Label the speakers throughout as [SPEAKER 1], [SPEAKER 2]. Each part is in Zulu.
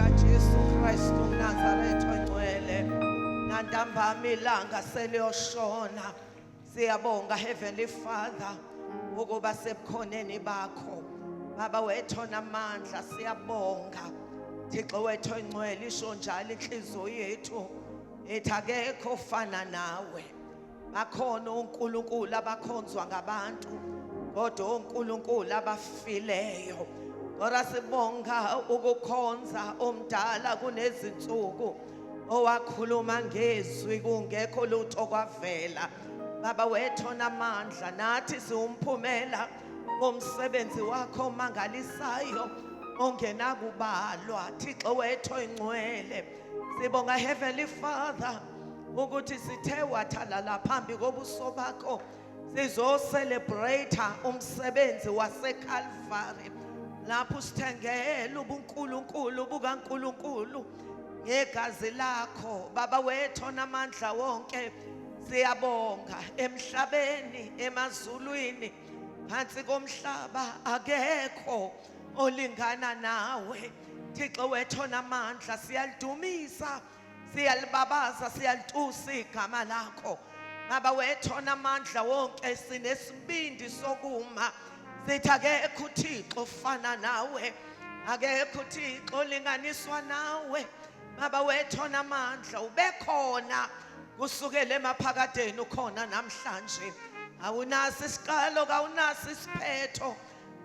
[SPEAKER 1] likaJesu Kristu uNazaretha ongcwele nantambama ilanga seliyoshona. Siyabonga Heavenly Father ukuba sebukhoneni bakho. Baba wethu namandla siyabonga. Thixo wethu ongcwele isho njalo inhliziyo yethu ethi akekho ofana nawe. Bakhona uNkulunkulu abakhonzwa ngabantu kodwa uNkulunkulu abafileyo. Ora sibonga ukukhonza omdala kunezinsuku owakhuluma ngezwi kungekho lutho kwavela. Baba wethu namandla nathi siwumphumela womsebenzi wakho omangalisayo ongenakubalwa. Thixo wethu ongcwele sibonga Heavenly Father ukuthi sithe wathalala phambi kobuso bakho sizo celebrate umsebenzi waseCalvary lapho sithengela ubuNkulunkulu bukaNkulunkulu ngegazi lakho. Baba wethu namandla wonke siyabonga emhlabeni emazulwini phansi komhlaba akekho olingana nawe. Thixo wethu namandla siyalidumisa siyalibabaza siyalitusa igama lakho. Baba wethu namandla wonke sinesibindi sokuma sithi akekho uThixo ofana nawe, akekho uThixo olinganiswa nawe. Baba wethu namandla ubekhona kusukela emaphakadeni ukhona namhlanje. Awunaso isiqalo kawunaso isiphetho.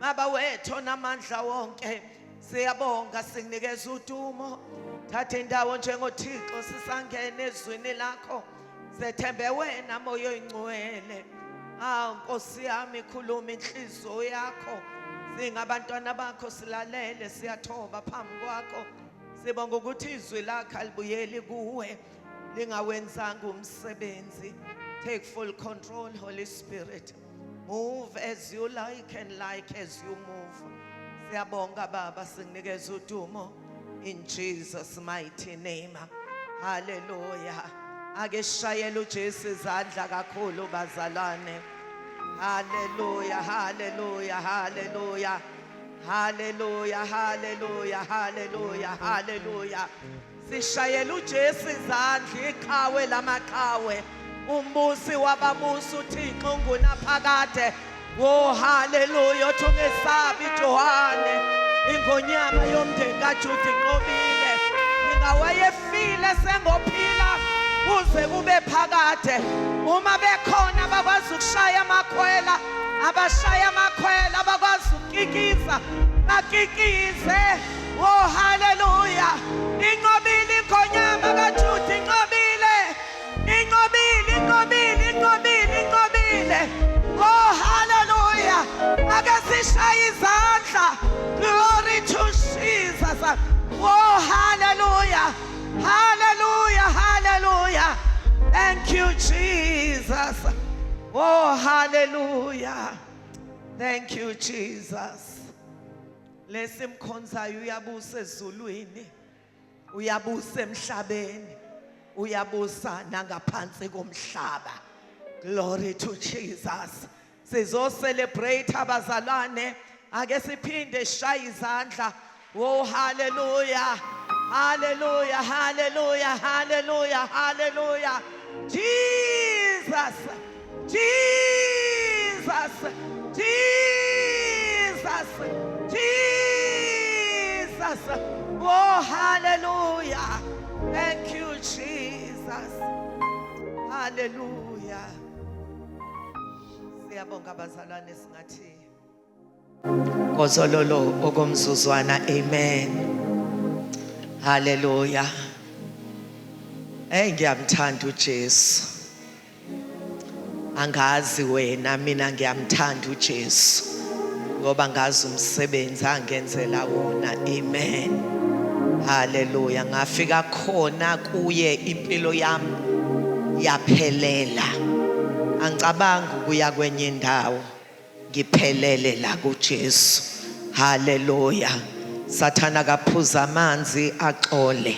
[SPEAKER 1] Baba wethu namandla wonke siyabonga sikunikeza udumo. Thatha indawo njengoThixo sisangena ezwini lakho. Sethembe wena moya oyingcwele. Nkosi yami khuluma inhliziyo yakho. Singabantwana bakho silalele siyathoba phambi kwakho. Sibonga ukuthi izwi lakho alibuyeli kuwe lingawenzanga umsebenzi. Take full control, Holy Spirit. Move as you like and like as you move. Siyabonga Baba sikunikeza udumo in Jesus mighty name. Hallelujah. Ake shayela uJesu izandla kakhulu bazalwane. Hallelujah, hallelujah, hallelujah. Hallelujah, hallelujah, hallelujah, hallelujah. Sishayela uJesu izandla iqhawe lamaqhawe. Umbusi wababusi uThixo ungunaphakade. Oh hallelujah, thungesabi Johane. Ingonyama yomndeni kaJuda inqobile. Ingawayefile sengophila uze kube phakade. Uma bekhona abakwazi ukushaya amakhwela, abashaya amakhwela abakwazi ukukikiza, bakikize. Oh hallelujah. Inqobile ingonyama kaJuda inqobile. Inqobile, inqobile, inqobile, inqobile. Oh hallelujah. Akasishaya izandla. Glory to Jesus. Oh hallelujah. Hallelujah, hallelujah. Thank you Jesus. Oh hallelujah. Thank you Jesus. Lesimkhonzayo uyabusa ezulwini, uyabusa emhlabeni, uyabusa nangaphansi komhlaba. Glory to Jesus. Sizo celebrate abazalwane. Ake siphinde shaya izandla. Oh hallelujah. Hallelujah, hallelujah, hallelujah, hallelujah. Jesus, Jesus, Jesus, Jesus. Oh hallelujah. Thank you Jesus. Hallelujah. Siyabonga abazalwane singathi ngozololo okomzuzwana. Amen. Hallelujah. Ngiyamthanda uJesu. Angazi wena mina ngiyamthanda uJesu ngoba ngazi umsebenzi angenzela wona. Amen. Hallelujah. Ngafika khona kuye impilo yami yaphelela. Angicabanga ukuya kwenye indawo. Ngiphelele la kuJesu. Hallelujah. Sathana kaphuza amanzi axole.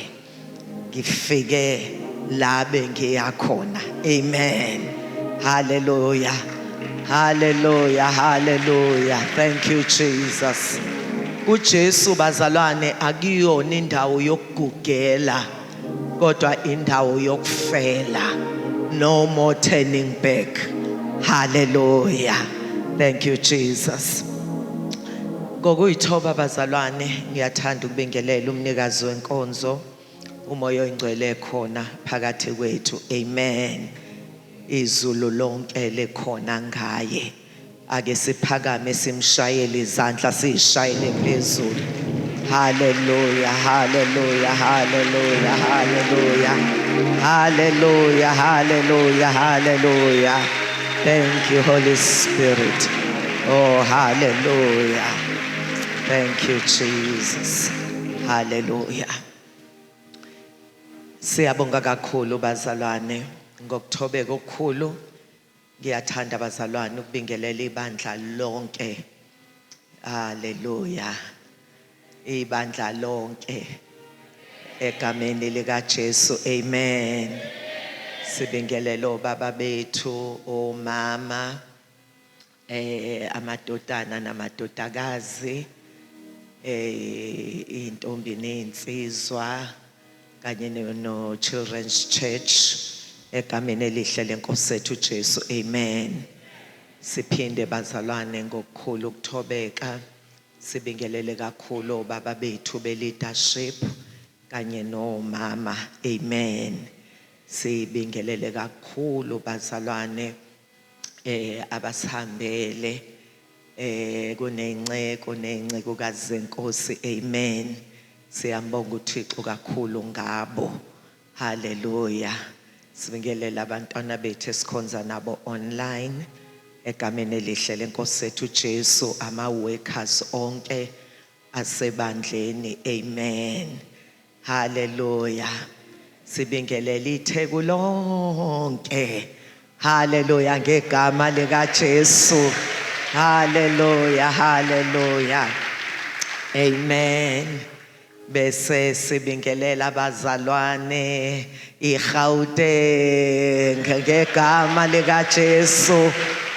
[SPEAKER 1] Ngifike labe ngiyakhona. Amen. Hallelujah. Hallelujah. Hallelujah. Thank you Jesus. uJesu bazalwane akuyona indawo yokugugela kodwa indawo yokufela. No more turning back. Hallelujah. Thank you Jesus. Ngokuyithoba bazalwane ngiyathanda ukubingelela umnikazi wenkonzo umoya oyingcwele khona phakathi kwethu. Amen. Izulu lonke lekhona ngaye. Ake siphakame simshayele izandla sishayele phezulu. Hallelujah, hallelujah, hallelujah, hallelujah. Hallelujah, hallelujah, hallelujah. Thank you, Holy Spirit. Oh, hallelujah. Thank you, Jesus. Hallelujah. Siyabonga kakhulu bazalwane ngokuthobeka okukhulu. Ngiyathanda bazalwane ukubingelela ibandla lonke. Hallelujah. Ibandla lonke egameni lika Jesu. Amen. Sibingelela obaba bethu, omama, amadodana namadodakazi, intombi nensizwa kanye no Children's Church egameni elihle lenkosi yethu Jesu. Amen. Siphinde bazalwane ngokukhulu ukuthobeka sibingelele kakhulu obaba bethu be leadership kanye nomama. Amen. Sibingelele kakhulu bazalwane abasihambele kunenceku kaZenkosi. Amen. Siyambonga uThixo kakhulu ngabo. Hallelujah. Sibingelela abantwana bethu esikhonza nabo online egameni elihle lenkosi yethu Jesu, ama workers onke asebandleni. Amen. Hallelujah. Sibingelela itheku lonke. Hallelujah ngegama lika Jesu. Hallelujah, hallelujah. Amen. Bese sibingelela abazalwane iGauteng ngegama lika Jesu.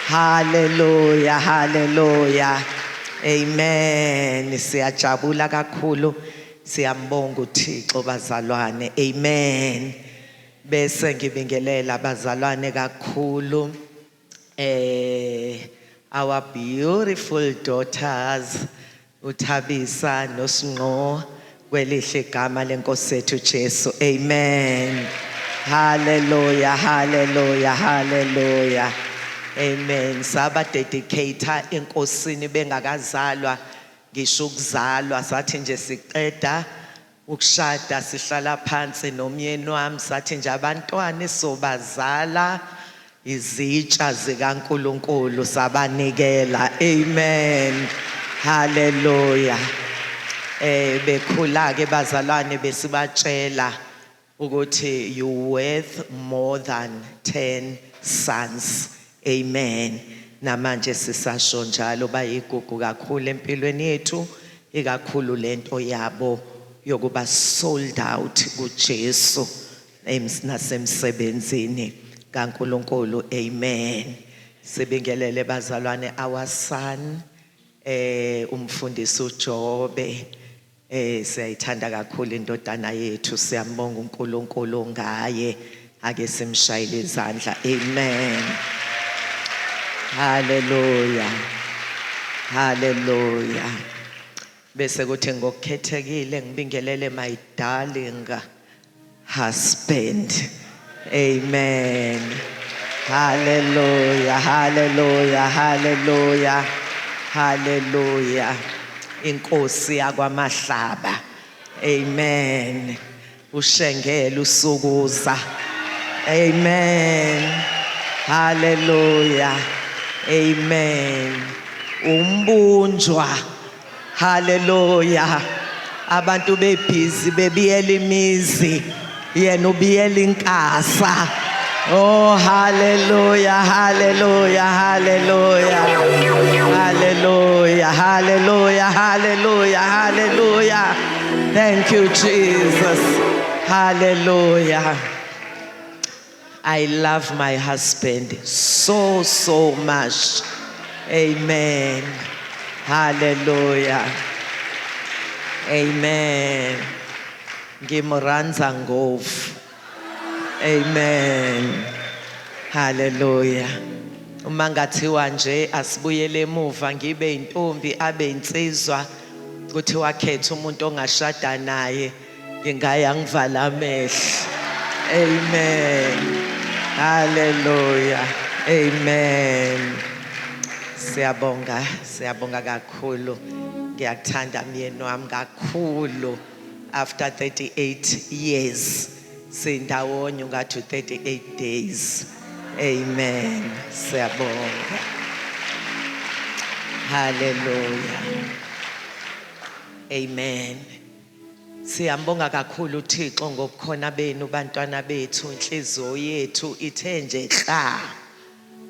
[SPEAKER 1] Hallelujah, hallelujah. Amen. Siyajabula kakhulu. Siyambonga uThixo bazalwane. Amen. Bese ngibingelela abazalwane kakhulu our beautiful daughters uThabisa noSingqo kwelihle igama lenkosi yethu Jesu. Amen. Hallelujah, hallelujah, hallelujah. Amen. Saba dedicator enkosini bengakazalwa ngisho ukuzalwa sathi nje siqeda ukushada sihlala phansi nomyeni wami sathi nje abantwana esobazala izitsha zikaNkulunkulu sabanikela. Amen. Hallelujah. Bekhula ke bazalwane besibatshela ukuthi you worth more than 10 sons. Amen. Namanje sisasho njalo bayigugu kakhulu empilweni yethu, ikakhulu lento yabo yokuba sold out kuJesu nasemsebenzini kaNkulunkulu. Amen. Sibingelele bazalwane our son umfundisi uJobe. Siyayithanda kakhulu indodana yethu, siyambonga uNkulunkulu ngaye. Ake simshayile izandla. Amen. Hallelujah. Hallelujah. Bese kuthi ngokukhethekile ngibingelele my darling husband. Amen. Hallelujah. Hallelujah. Hallelujah. Hallelujah. Inkosi yakwamahlaba. Amen. Ushengela usukuza. Amen. Hallelujah. Amen. Umbunjwa. Hallelujah. Abantu bebhizi bebiyela imizi, yena ubiyela inkasa. Oh, hallelujah, hallelujah, hallelujah. Hallelujah, hallelujah, hallelujah, hallelujah. Thank you, Jesus. Hallelujah. I love my husband so much. Amen. Hallelujah. Amen. Ngimranza ngovu. Amen. Hallelujah. Uma ngathiwa nje asibuyele emuva ngibe intombi abe insizwa kuthi wakhetha umuntu ongashada naye ngingaya ngivala amehlo. Amen. Hallelujah. Amen. Siyabonga kakhulu. Ngiyakuthanda myeni wami kakhulu. After 38 years sindawonye ungathi 38 days. Amen. Siyabonga. Hallelujah. Amen. Siyambonga kakhulu uThixo ngobukhona benu bantwana bethu, inhliziyo yethu ithe nje kla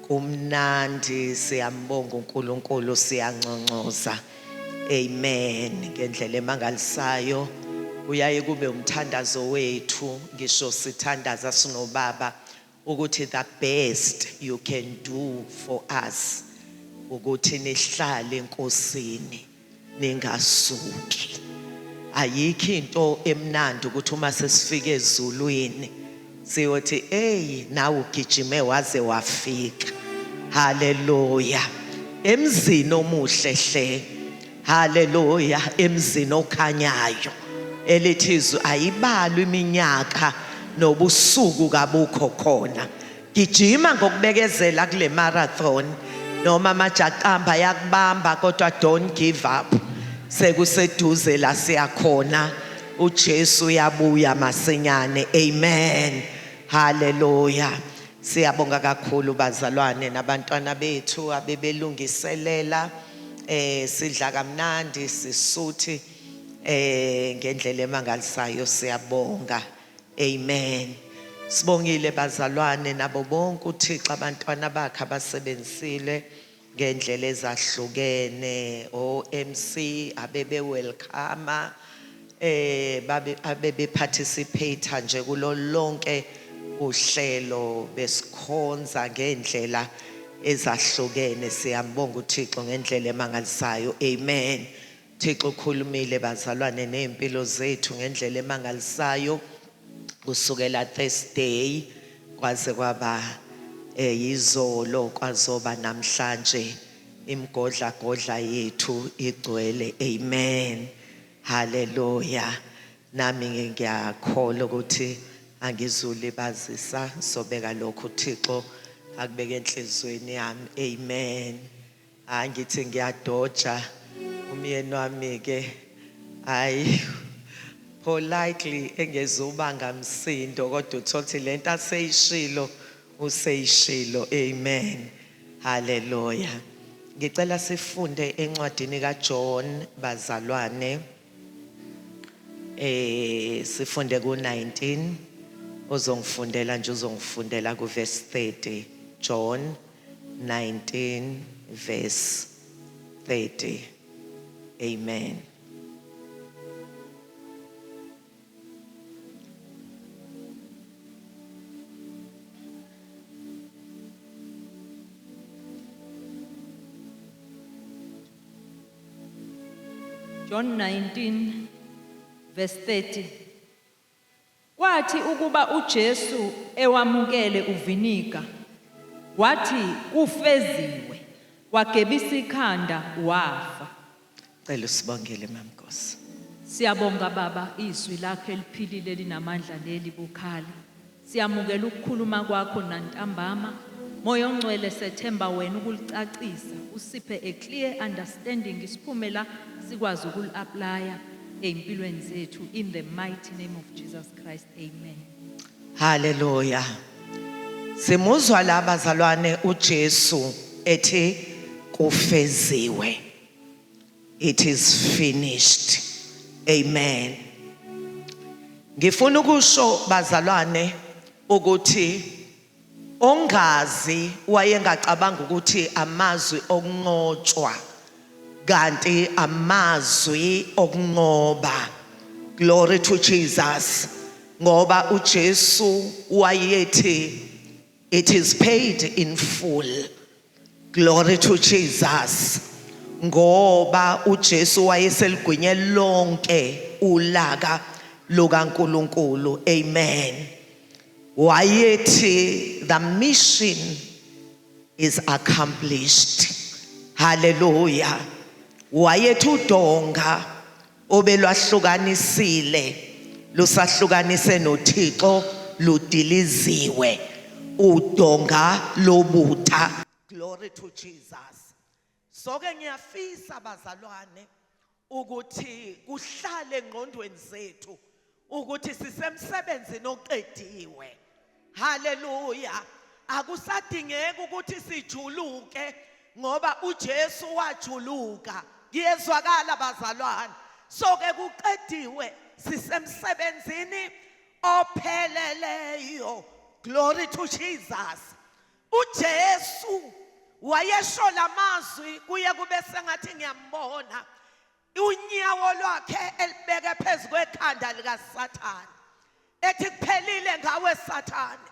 [SPEAKER 1] kumnandi. Siyambonga uNkulunkulu, siyanconcoza. Amen. Ngendlela emangalisayo uyaye kube umthandazo wethu, ngisho sithandaza sinobaba ukuthi the best you can do for us ukuthi nihlale enkosini ningasuki. Ayikho into emnandi ukuthi uma sesifike ezulwini siyothi hey nawe ugijime waze wafika. Hallelujah. Emzini omuhle hle. Hallelujah. Emzini okhanyayo elithizwe ayibalwe iminyaka nobusuku kabukho khona. Gijima ngokubekezela kule marathon noma amajaqamba yakubamba kodwa don't give up. Sekuseduze la siyakhona. uJesu uyabuya masinyane. Amen. Hallelujah. Siyabonga kakhulu bazalwane nabantwana bethu abebelungiselela sidla kamnandi sisuthi ngendlela emangalisayo. Siyabonga. Amen. Sibongile bazalwane nabo bonke uThixo abantwana bakhe abasebenzisile ngendlela ezahlukene. OMC abebe welcome abebe participate nje kulo lonke uhlelo besikhonza ngendlela ezahlukene. Siyambonga uThixo ngendlela emangalisayo. Amen. Thixo ukhulumile bazalwane nempilo zethu ngendlela emangalisayo kusukela Thursday kwaze kwaba izolo kwazoba namhlanje imgodla godla yethu igcwele. Amen. Hallelujah. Nami ngiyakholwa ukuthi angizulibazisa sobeka lokho uThixo akubeka enhlizweni yami. Amen. Angithi ngiyadoja umyeni wami ke hayi politely engezubanga msindo kodwa uthothi lento aseyishilo useyishilo. Amen. Hallelujah. Ngicela sifunde encwadini kaJohn bazalwane. Sifunde ku19 uzongifundela nje uzongifundela ku verse 30. John 19 verse 30. Amen.
[SPEAKER 2] John 19 verse 30. Kwathi ukuba uJesu ewamukele uviniga wathi kufeziwe wagebisa ikhanda wafa.
[SPEAKER 1] Cela usibongele mamnkosi.
[SPEAKER 2] Siyabonga baba izwi lakho eliphilile linamandla leli bukhali. Siyamukela ukukhuluma kwakho nantambama. Moya ongcwele sethemba wena ukulicacisa usiphe a clear understanding isiphumela sikwazi ukuli-applya empilweni zethu in the mighty name of Jesus Christ. Amen.
[SPEAKER 1] Hallelujah. Simuzwa la bazalwane uJesu ethi kufeziwe. It is finished. Amen. Ngifuna ukusho bazalwane ukuthi ongazi wayengacabanga ukuthi amazwi okunqotshwa kanti amazwi okunqoba. Glory to Jesus. Ngoba uJesu wayethi it is paid in full. Glory to Jesus. ngoba uJesu wayeseligwinye lonke ulaka lukaNkulunkulu. Amen. Wayethi the mission is accomplished. Hallelujah. Wayethi udonga obelwahlukanisile lusahlukanise noThixo ludiliziwe udonga lobutha. Glory to Jesus. So ke ngiyafisa bazalwane ukuthi kuhlale engqondweni zethu ukuthi sisemsebenzini oqediwe. Hallelujah. Akusadingeki ukuthi sijuluke ngoba uJesu wajuluka. Kuyezwakala bazalwane. So ke kuqediwe sisemsebenzini opheleleyo. Glory to Jesus. uJesu wayesho lamazwi kuye kube sengathi ngiyambona unyawo lwakhe elibeke phezukwekhanda likaSathane ethi kuphelile ngawe Sathane,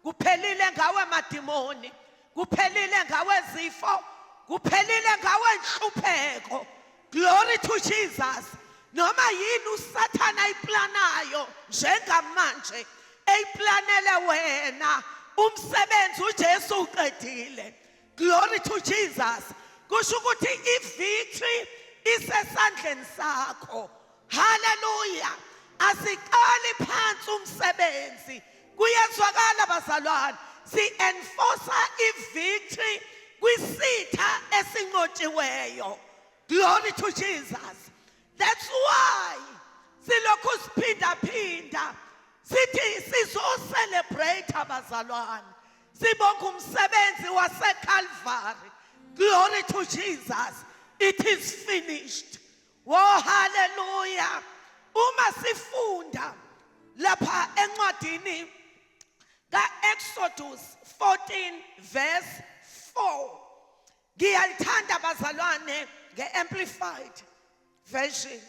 [SPEAKER 1] kuphelile ngawe madimoni, kuphelile ngawe zifo, kuphelile ngawe nhlupheko. Glory to Jesus. Noma yini uSathane ayiplanayo njengamanje eyiplanele wena umsebenzi uJesu uqedile. Glory to Jesus. Kusho ukuthi ivictory isesandleni sakho. Hallelujah. Asiqali phansi umsebenzi. Kuyezwakala bazalwane. Si-enforce ivictory kwisitha esinqotshiweyo. Glory to Jesus. That's why silokhu siphinda sithi sizo-celebrate abazalwane. Sibonga umsebenzi waseCalvary. Glory to Jesus. It is finished. Oh, hallelujah. Uma sifunda lapha encwadini ka-Exodus 14 verse 4. Ngiyalithanda bazalwane nge-Amplified version.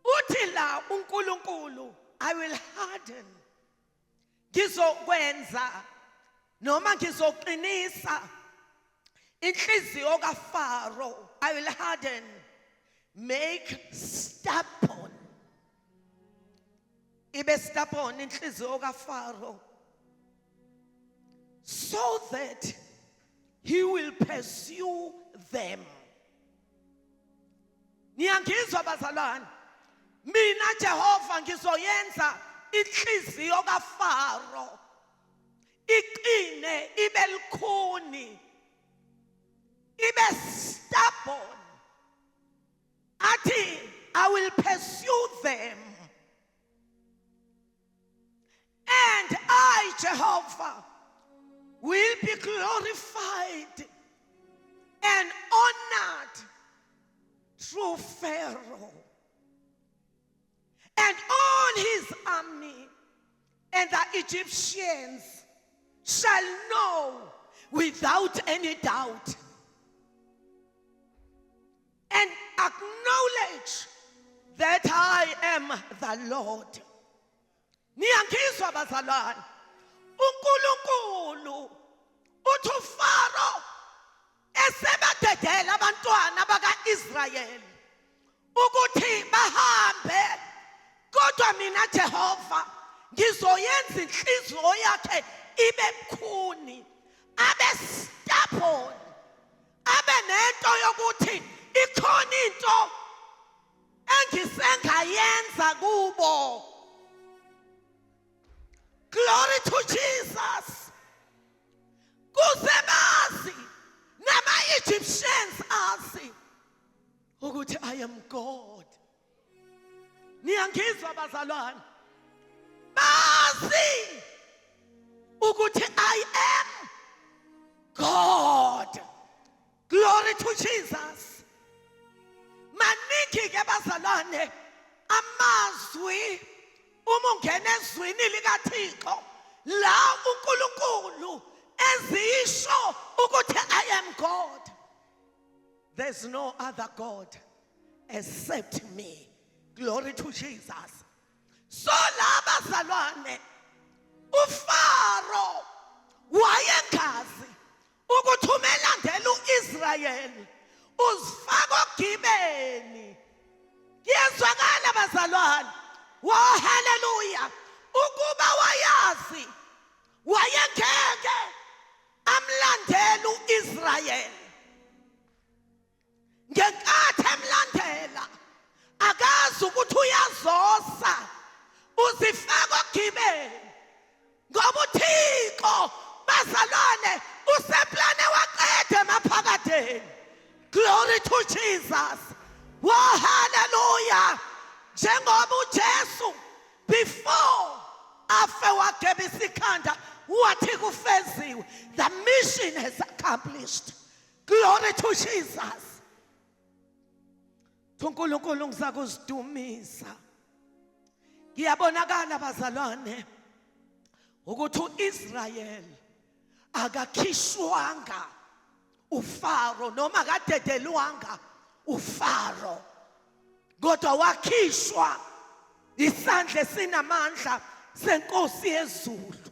[SPEAKER 1] Uthi la uNkulunkulu, I will harden. Ngizokwenza noma ngizoqinisa inhliziyo kaFaro. I will harden, make stubborn. Ibe stubborn inhliziyo kaFaro, so that he will pursue them. Niyangizwa bazalwane? Mina Jehova ngizoyenza inhliziyo kaFaro iqine ibe likhuni, ibe stubborn. Athi I will pursue them, and I Jehovah will be glorified and honored through Pharaoh and all his army, and the Egyptians shall know without any doubt and acknowledge that I am the Lord. Niyangizwa bazalwane? uNkulunkulu uthi uFaro esebadedela abantwana bakaIsrayeli ukuthi bahambe, kodwa mina Jehova ngizoyenza inhliziyo yakhe ibe bukhuni, abe stubborn, abe nento yokuthi ikhona into engisengayenza kubo. Glory to Jesus. Kuze bazi nama-Egyptians azi ukuthi I am God. Niyangizwa bazalwane? Bazi ukuthi I am God. Glory to Jesus. Maningi ke bazalwane amazwi uma ungena ezwini likaThixo la uNkulunkulu ezisho ukuthi I am God. There's no other God except me. Glory to Jesus. So la bazalwane uFaro wayengazi ukuthi umelandela uIsrayeli bazalwane, wo haleluya, ukuba wayazi wayengeke amlandela uIsrayeli. Ngenkathi emlandela akazi ukuthi uyazosa, uzifaka ogibeni, ngoba uThixo bazalwane useplane waqede emaphakadeni. Glory to Jesus. Wo hallelujah. Njengoba uJesu before afe wageba isikhanda wathi kufeziwe, the mission is accomplished. Glory to Jesus. uNkulunkulu ngizakuzidumisa. Ngiyabonakala bazalwane ukuthi uIsrael akakhishwanga uFaro noma akadedelwanga uFaro, kodwa wakhishwa isandla sinamandla senkosi yezulu.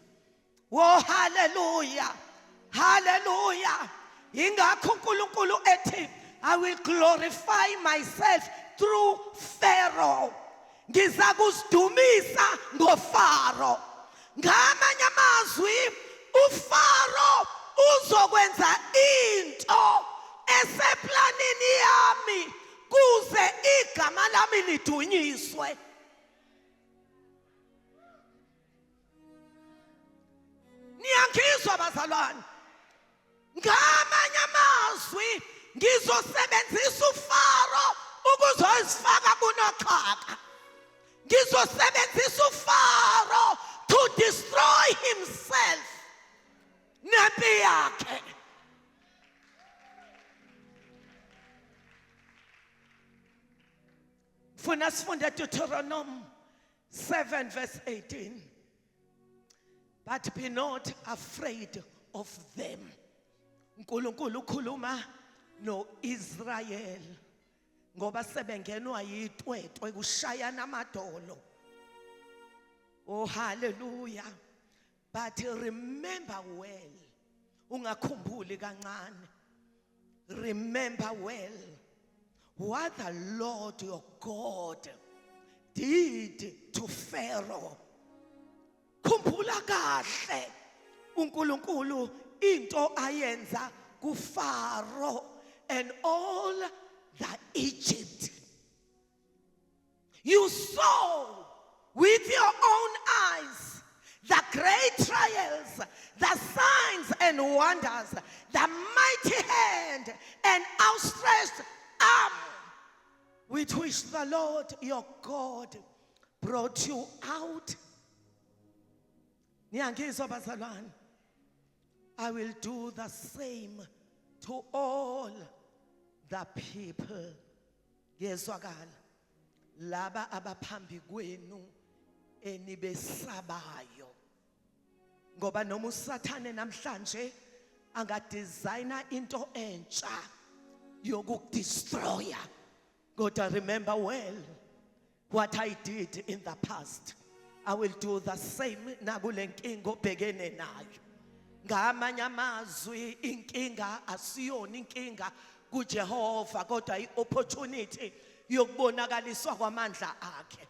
[SPEAKER 1] Wo hallelujah, hallelujah. Ingakho uNkulunkulu ethi I will glorify myself through Pharaoh. Ngizakuzidumisa ngoFaro. Ngamanye amazwi uFaro uzokwenza into eseplanini yami kuze igama lami lidunyiswe. Niyangizwa bazalwane? Ngamanye amazwi ngizosebenzisa uFaro ukuzozifaka kunoxhaka. Ngizosebenzisa uFaro to destroy himself nempi yakhe. Funa sifunde Deuteronomy 7 verse 18. But be not afraid of them. uNkulunkulu ukhuluma no Israel ngoba sebengenwa yitwetwe kushayana amadolo. Oh hallelujah. But remember well, ungakhumbuli kancane, remember well what the Lord your God did to Pharaoh. Khumbula kahle uNkulunkulu into ayenza kuFaro and all the Egypt. You saw with your own eyes the great trials, the signs and wonders, the mighty hand and outstretched arm with which the Lord your God brought you out. Niyangizwa bazalwane? I will do the same to all the people. Ngiyezwakala laba abaphambi kwenu enibesabayo. Ngoba noma uSathane namhlanje angadesigna into entsha yokukudestroya, kodwa remember well what I did in the past. I will do the same nakule nkinga obhekene nayo. Ngamanye amazwi inkinga asiyona inkinga kuJehova, kodwa iopportunity yokubonakaliswa kwamandla akhe.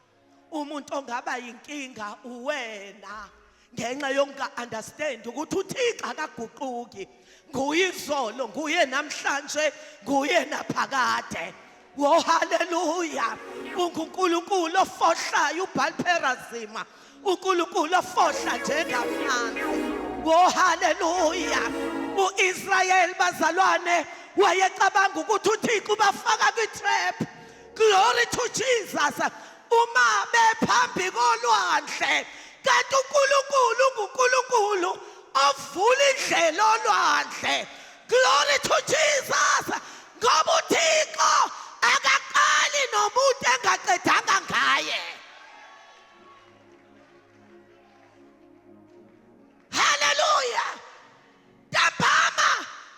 [SPEAKER 1] Umuntu ongaba inkinga uwena ngenxa yonga understand ukuthi uThixo akaguquki. Nguye izolo, nguye namhlanje, nguye naphakade. Wo hallelujah. uNkulunkulu ofohlayo uBalperazima, uNkulunkulu ofohla njengamanzi. Wo hallelujah. uIsrael bazalwane wayecabanga ukuthi uThixo bafaka kwitrap. Glory to Jesus. Uma bephambi kolwandle kanti uNkulunkulu nguNkulunkulu ovula indlela olwandle. Glory to Jesus. Ngoba uThixo akaqali nomuntu engaqedanga ngaye. Hallelujah. Tabama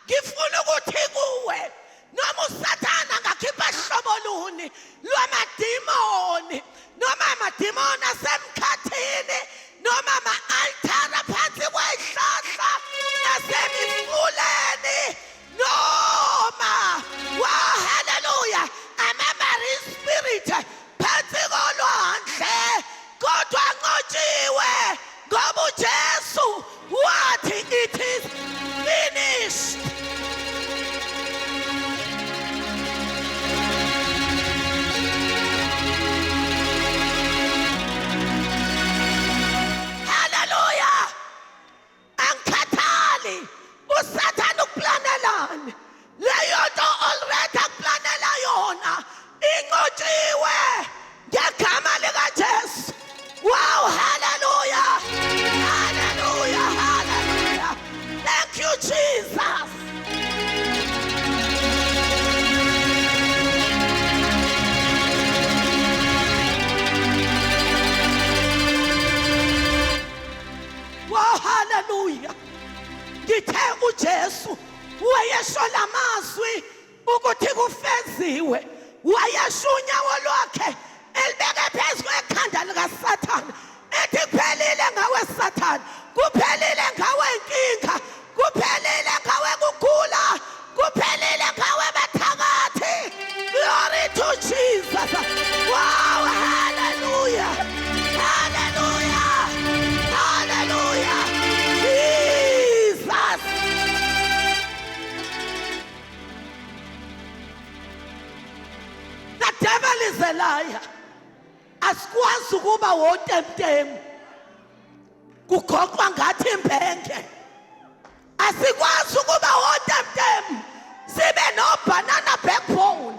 [SPEAKER 1] ngifuna ukuthi kuwe noma uSathane angakhipha hlobo luni lwamadimoni, noma amadimoni asemkhathini, noma ama-altara phansi kwezihlahla nasemifuleni, no haleluya. Ngithe uJesu wayesho lamazwi ukuthi kufeziwe, wayesho unyawo lwakhe elibeke phezu kwekhanda likaSathane ethi kuphelile ngawe Sathane, kuphelile ngawe inkinga, kuphelile ngawe kugula, kuphelile ngawe bathakathi. Glory to Jesus. Wow, hallelujah, hallelujah, hallelujah. Jesus. The devil is a liar. Asikwazi ukuba wotemtemu kugoqwa ngathi imbenge. Asikwazi ukuba wotemtemu sibe no banana backbone.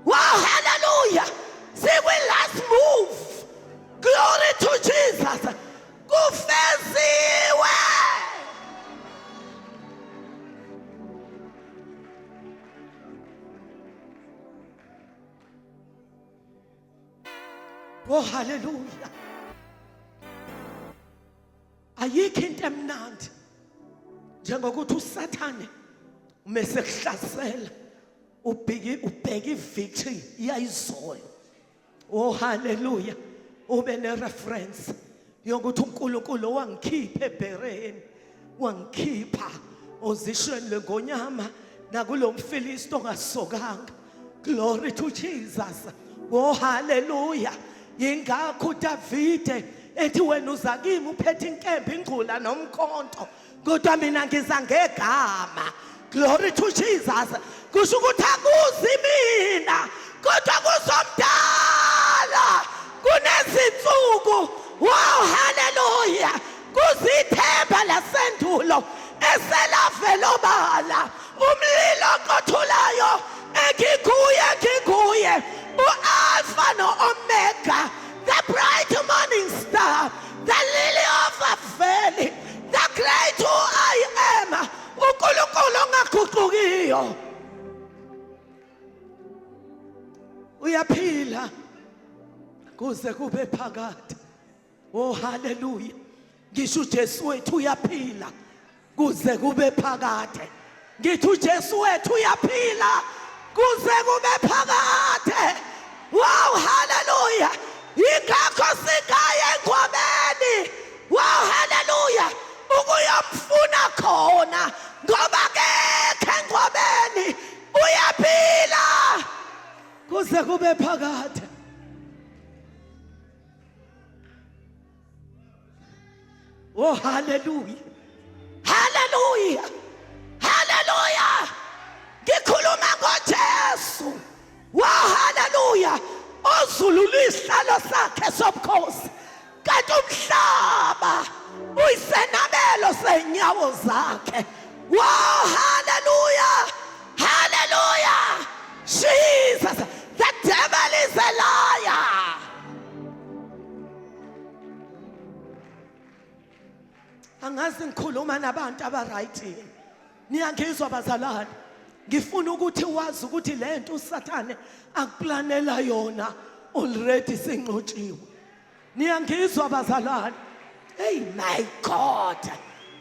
[SPEAKER 1] Wow, hallelujah. See, we last move. Glory to Jesus. Kufeziwe. Oh, hallelujah. Ayikho into emnandi njengokuthi uSathane umesekuhlasela ubheka ivictory yayizolo. Oh, hallelujah. Ube ne-reference yokuthi uNkulunkulu wangikhipha eBhereni, wangikhipha ozishweni lengonyama nakulo mfilisti ongasokanga. Glory to Jesus. Oh, hallelujah. Yingakho uDavide ethi wena uza kimi uphethe inkemba ingqula nomkhonto, kodwa mina ngiza ngegama. Glory to Jesus. Kusho ukuthi akuzi mina kodwa kuzomdala kunezinsuku. Wow, hallelujah. Kuzithemba lasendulo eselavela obala umlilo oqothulayo engikuye u-Alpha no-Omega, the bright morning star, the lily of the valley, the great who I am, uNkulunkulu ongaguqukiyo. Uyaphila kuze kube phakade. Oh, hallelujah. Ngisho uJesu wethu uyaphila kuze kube phakade. Ngithi uJesu wethu uyaphila kuze kube phakade. Wow, hallelujah. Ingakho sigaya engcwabeni. Wow, hallelujah. Ukuyamfuna khona ngoba kekho engcwabeni uyaphila kuze kube phakade. Oh, hallelujah, hallelujah, hallelujah. Ngikhuluma ngoJesu. Wow, hallelujah. Ozulula isihlalo sakhe sobukhosi, kanti umhlaba uyisenabelo senyawo zakhe. Wow, hallelujah, hallelujah. Jesus, the devil is a liar. Angazi ngikhuluma nabantu abaright. Niyangizwa bazalwane? Ngifuna ukuthi wazi ukuthi lento uSathane akuplanela yona already sinqotshiwe. Niyangizwa bazalwane? Hey my God.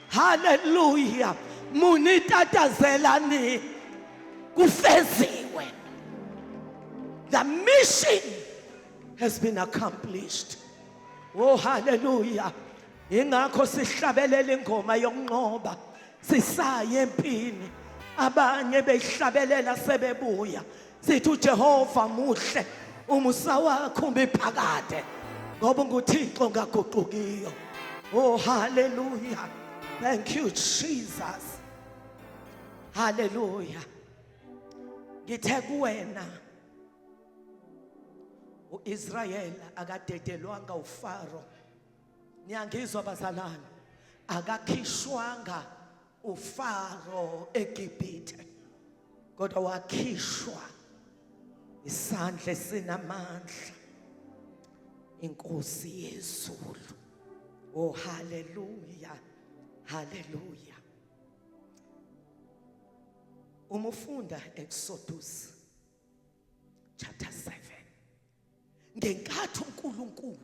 [SPEAKER 1] Hallelujah. Munitatazelani kufeziwe. The mission has been accomplished. Oh, hallelujah. Ingakho sihlabelela ingoma yokunqoba. Sisaye empini. Abanye behlabelela sebebuya. Sithi uJehova muhle. Umusa wakhe umphakade. Ngoba nguThixo ongaguqukiyo. Oh, hallelujah. Thank you, Jesus. Hallelujah. Ngithe kuwena uIsrael akadedelwanga uFaro. Niyangizwa bazalwane? Akakhishwanga uFaro eGibhithe, kodwa wakhishwa isandla esinamandla, inkosi yezulu. Oh, hallelujah, hallelujah. Umufunda Exodus chapter 7. Ngenkathi uNkulunkulu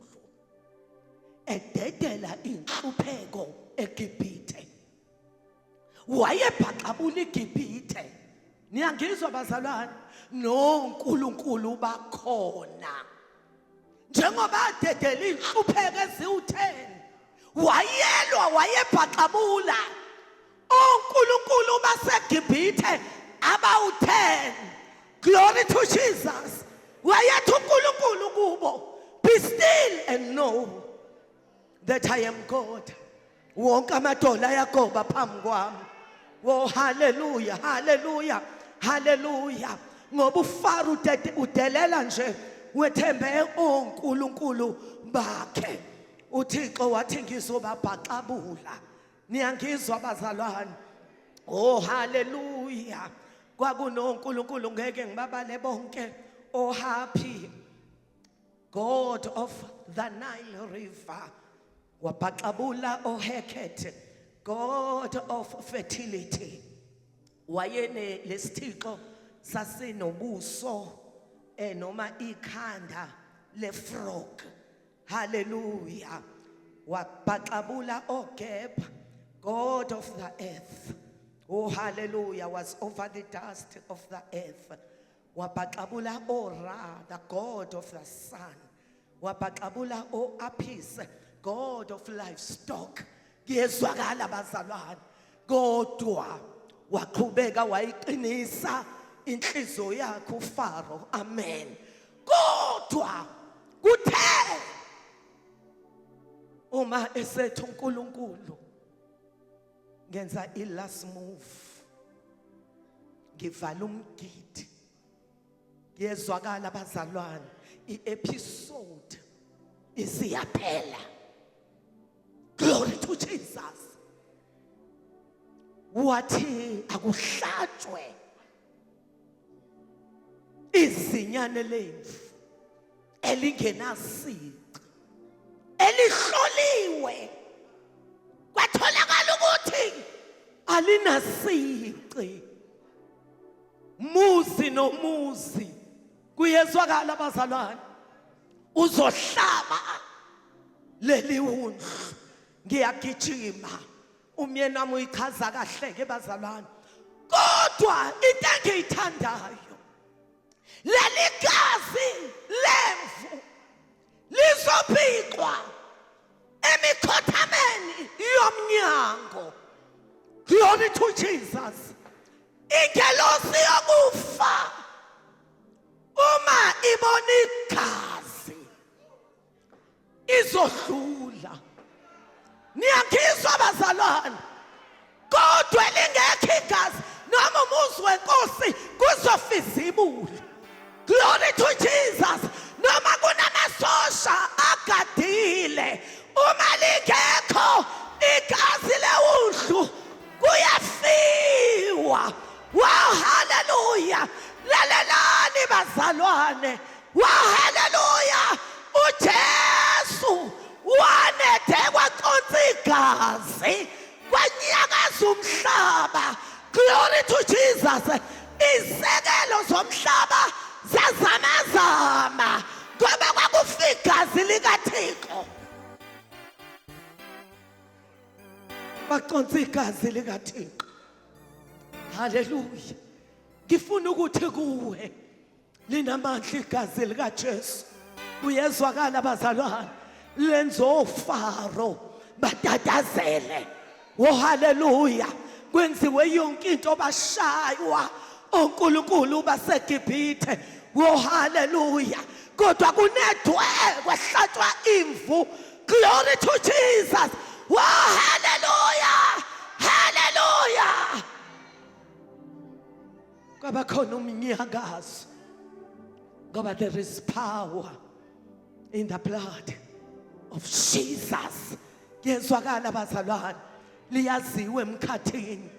[SPEAKER 1] ededela inhlupheko eGibhithe, wayebhaqabula iGibhithe. Niyangizwa bazalwane? NoNkulunkulu bakhona. Njengoba adedela inhlupheko eziwu-10, wayebhaqabula oNkulunkulu baseGibhithe abawu-10. Glory to Jesus. Wayethi uNkulunkulu kubo, be still and know that I am God. Wonke amadola ayagoba phambi kwami. Oh, hallelujah, hallelujah, hallelujah. Ngoba uFaro udelela nje wethembe oNkulunkulu bakhe. uThixo wathi ngizobabhaqabula. Niyangizwa bazalwane? Oh, hallelujah. KwakunoNkulunkulu ngeke ngibabale bonke. Oh, happy God of the Nile River. Wabhaqabula oHeket, God of fertility. Wayene lesithixo sasinobuso noma ikhanda lefrog. Hallelujah. Wabhaqabula oGeb, God of the earth. Oh, hallelujah, was over the dust of the earth. Wabhaqabula oRa, the God of the sun. Wabhaqabula oApis, God of livestock. Ngiyezwakala bazalwane. Kodwa waqhubeka wayiqinisa inhliziyo yakhe uFaro. Amen. Kodwa kuthe uma esethu uNkulunkulu ngenza last move, ngivala umgidi. Ngiyezwakala bazalwane, i-episode isiyaphela. Glory to Jesus. Wathi akuhlatshwe izinyane lemvu elingenasici, elihloliwe, kwatholakala ukuthi alinasici. Muzi nomuzi, kuyezwakala abazalwane, uzohlaba leli wundlu. Ngiyagijima, umyeni wami uyichaza kahle ke bazalwane. Kodwa into engiyithandayo, leli gazi lemvu lizobhiqwa emikhothameni yomnyango. Glory to Jesus. Ingelosi yokufa uma ibona igazi izodlula. Niyangizwa bazalwane? Kodwa lingekho igazi noma umuzi wenkosi kuzofizibula. Glory to Jesus. Noma kunamasosha agadile, uma lingekho igazi lewundlu kuyafiwa. Wow, hallelujah. Lalelani bazalwane. Wow, hallelujah. uJesu wanethe kwaconsa igazi kwanyakaza umhlaba. Glory to Jesus. Izekelo zomhlaba zazamazama ngoba kwakufika igazi likaThixo. Baconsa igazi likaThixo. Hallelujah. Ngifuna ukuthi kuwe linamandla igazi likaJesu. Uyezwakala bazalwane? Lenzo uFaro batatazele. Oh, hallelujah. Kwenziwe yonke into, bashaywa oNkulunkulu baseGibhithe. Oh, hallelujah. Kodwa kunedwe kwahlatshwa imvu. Glory to Jesus. Oh, hallelujah. Hallelujah. Ngoba khona umnyakazo. Ngoba there is power in the blood of Jesus. Ngiyezwakala bazalwane? Liyaziwe emkhathini,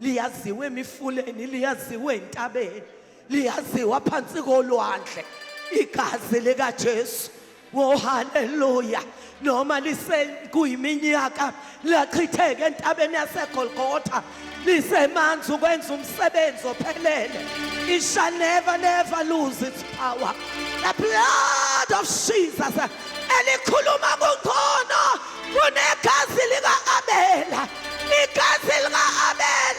[SPEAKER 1] liyaziwe emifuleni, liyaziwe entabeni, liyaziwe phansi kolwandle igazi likaJesu. Oh, hallelujah. Noma lise kuyiminyaka lachitheka entabeni yaseGolgotha, lisemanzi ukwenza umsebenzi ophelele. It shall never lose its power. The blood of Jesus elikhuluma kungcono kunegazi likaAbela. Igazi likaAbela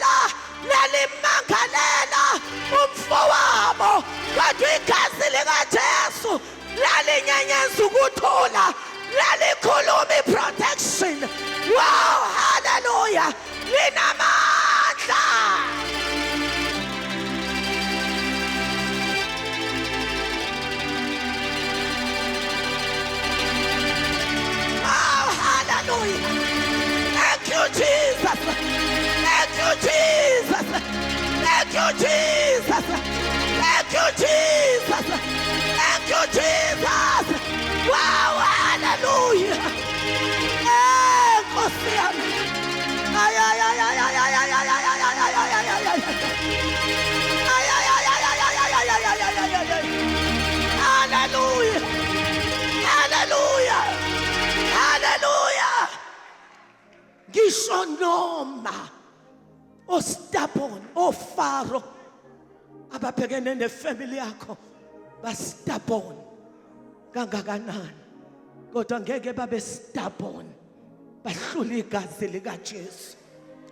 [SPEAKER 1] Thank you, Jesus. Thank you, Jesus. Thank you, Jesus. Thank you, Jesus. Wow, hallelujah. Nkosi yami. Ay, ay, ay, ay, ay, ay, ay, ay, ay, ay, ay, ay, ay, ay, ay, ay. Ay, ay, ay, ay, ay, ay, ay, ay, ay, ay, ay, ay, ay. Hallelujah. Hallelujah. Hallelujah. Ngisho noma ostubborn, ofaro ababhekene nefamily yakho bastubborn kangakanani kodwa ngeke babe stubborn bahlula igazi lika Jesu.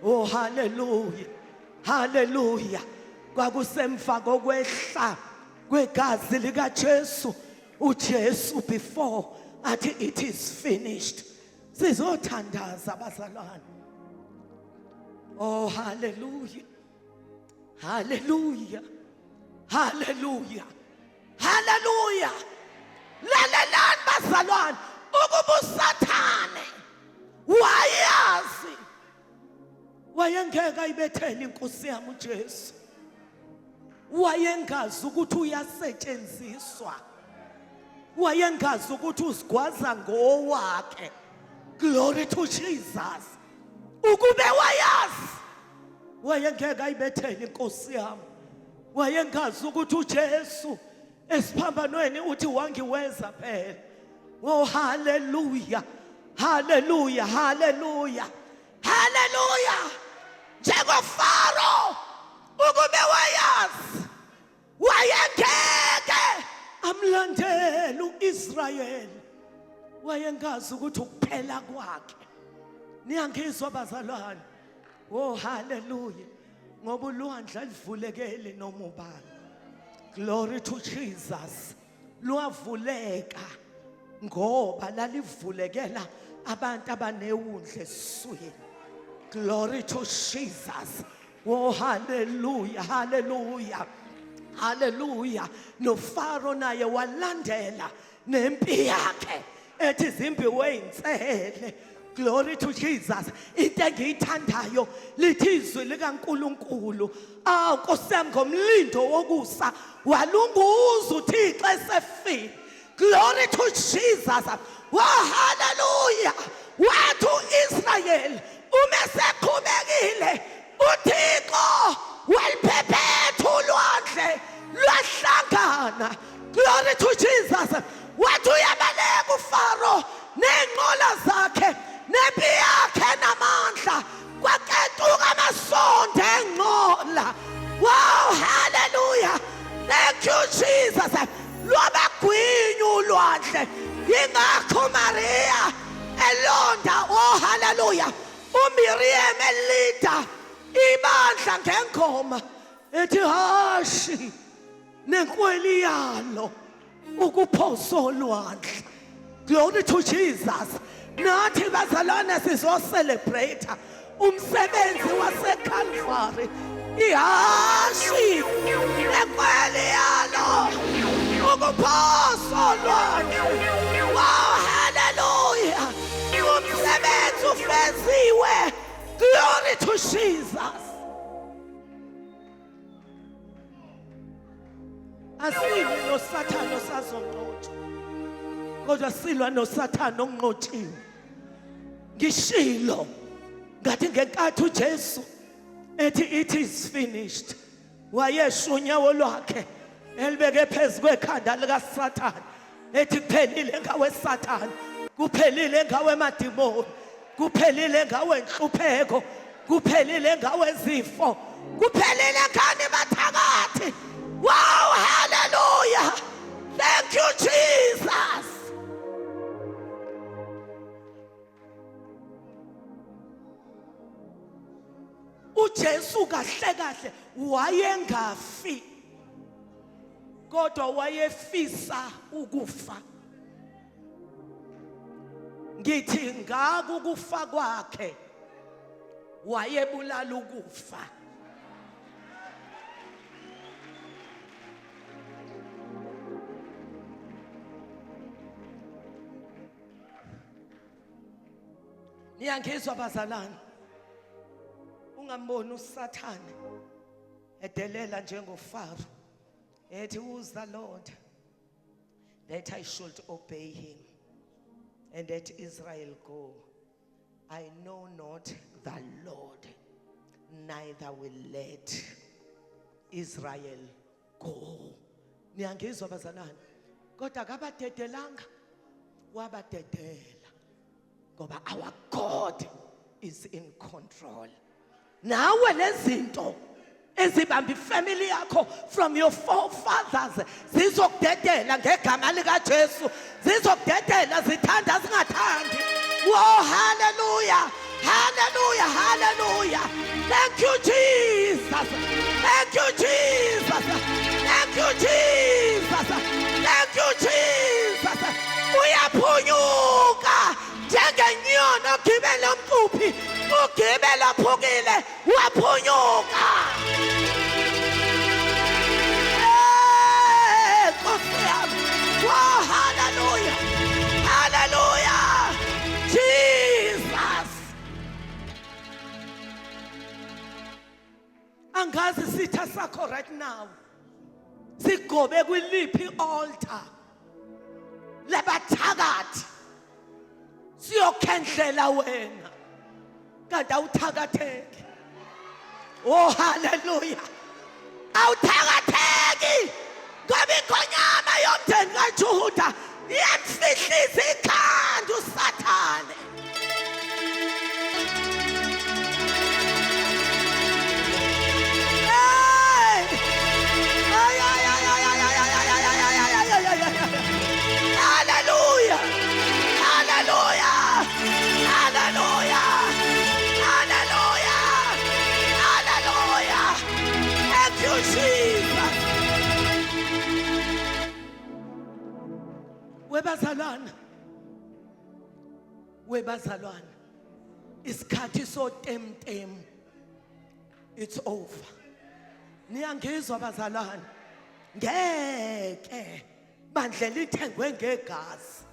[SPEAKER 1] Oh hallelujah. Hallelujah. Kwakusemva kokwehla kwegazi lika Jesu uJesu before athi it is finished. Sizothandaza bazalwane. Oh hallelujah. Hallelujah. Hallelujah. Hallelujah. Lalelani bazalwane ukuba uSathane wayazi wayengeka ibethele inkosi yami uJesu. Wayengazi ukuthi uyasetshenziswa. Wayengazi ukuthi uzigwaza ngowakhe. Glory to Jesus. Ukube wayazi wayengeka ibethele inkosi yami. Wayengazi ukuthi uJesu esiphambanweni uthi wangiweza phela. Oh hallelujah. Hallelujah. Hallelujah. Hallelujah. NjengoFaro ukube wayazi wayengeke amlandela uIsrayeli. Wayengazi ukuthi ukuphela kwakhe. Niyangizwa bazalwane? Oh hallelujah. Ngoba ulwandle livulekele noma ubani. Glory to Jesus. Lwavuleka ngoba lalivulekela abantu abanewundle esiswini. Glory to Jesus. Oh hallelujah. Hallelujah. Hallelujah. NoFaro naye walandela nempi yakhe ethi zimbiwe insele. Glory to Jesus. Into engiyithandayo lithi izwi likaNkulunkulu Nkosi yami ngomlindo wokusa walunguza uThixo esefile. Glory to Jesus. Oh hallelujah. Wathi uIsrayeli umeseqhubekile uThixo waliphephetha ulwandle lwahlangana. Glory to Jesus. Wathi uyabaleka uFaro nenqola zakhe nempi yakhe namandla kwaketuka amasonto enqola. Wow, hallelujah. Thank you Jesus. Lwabagwinya ulwandle yingakho Maria elonda. Oh hallelujah. uMiriam elida ibandla ngengoma ethi hashi nenkweli yalo ukuphosa ulwandle. Glory to Jesus. Nathi bazalwane sizo celebrate umsebenzi waseCalvary. Ihashi nenkweli yalo ukuphosa ulwandle. Wow, hallelujah. Umsebenzi ufeziwe. Glory to Jesus. Asilwe noSathane osazonqotshwa kodwa silwa noSathane onqotshiwe. Ngishilo ngathi ngenkathi uJesu ethi it is finished wayesha unyawo lwakhe elibeke phezu kwekhanda likaSathane ethi kuphelile ngawe Sathane, kuphelile ngawe emadimoni, kuphelile ngawe inhlupheko, kuphelile ngawe izifo, kuphelile ngani bathakathi. Wow, hallelujah. Thank you Jesus. uJesu kahle kahle wayengafi kodwa wayefisa ukufa. Ngithi ngakukufa kwakhe wayebulala ukufa. Niyangizwa bazalwane? ungamboni uSathane edelela njengoFaro ethi who's the Lord that I should obey him and let Israel go. I know not the Lord, neither will let Israel go. Niyangizwa bazalwane? Kodwa akabadedelanga, wabadedela. Ngoba our God is in control. Nawe lezinto ezibamba ifamily yakho from your forefathers zizokudedela ngegama lika Jesu, zizokudedela zithanda zingathandi. Whoa, hallelujah, hallelujah, hallelujah. Thank you Jesus, thank you Jesus, thank you Jesus, thank you Jesus. Uyaphunyuka njengenyoni ogibela umquphi, ugibela phukile waphunyuka. Nkosi yami, oh hallelujah, hallelujah, Jesus. Angazi sitha sakho right now sigobe kwiliphi altar labathakathi siyokhendlela wena kanti awuthakatheki. Oh hallelujah, awuthakatheki ngoba inkonyama yomndeni kaJuda iyamfihlisa ikhanda uSathane. Hallelujah, hallelujah, hallelujah, hallelujah, hallelujah. Thank you, Jesus. Webazalwana, isikhathi sotemtem, it's over. Niyangizwa bazalwane? Ngeke bandlela ithengwe ngegazi,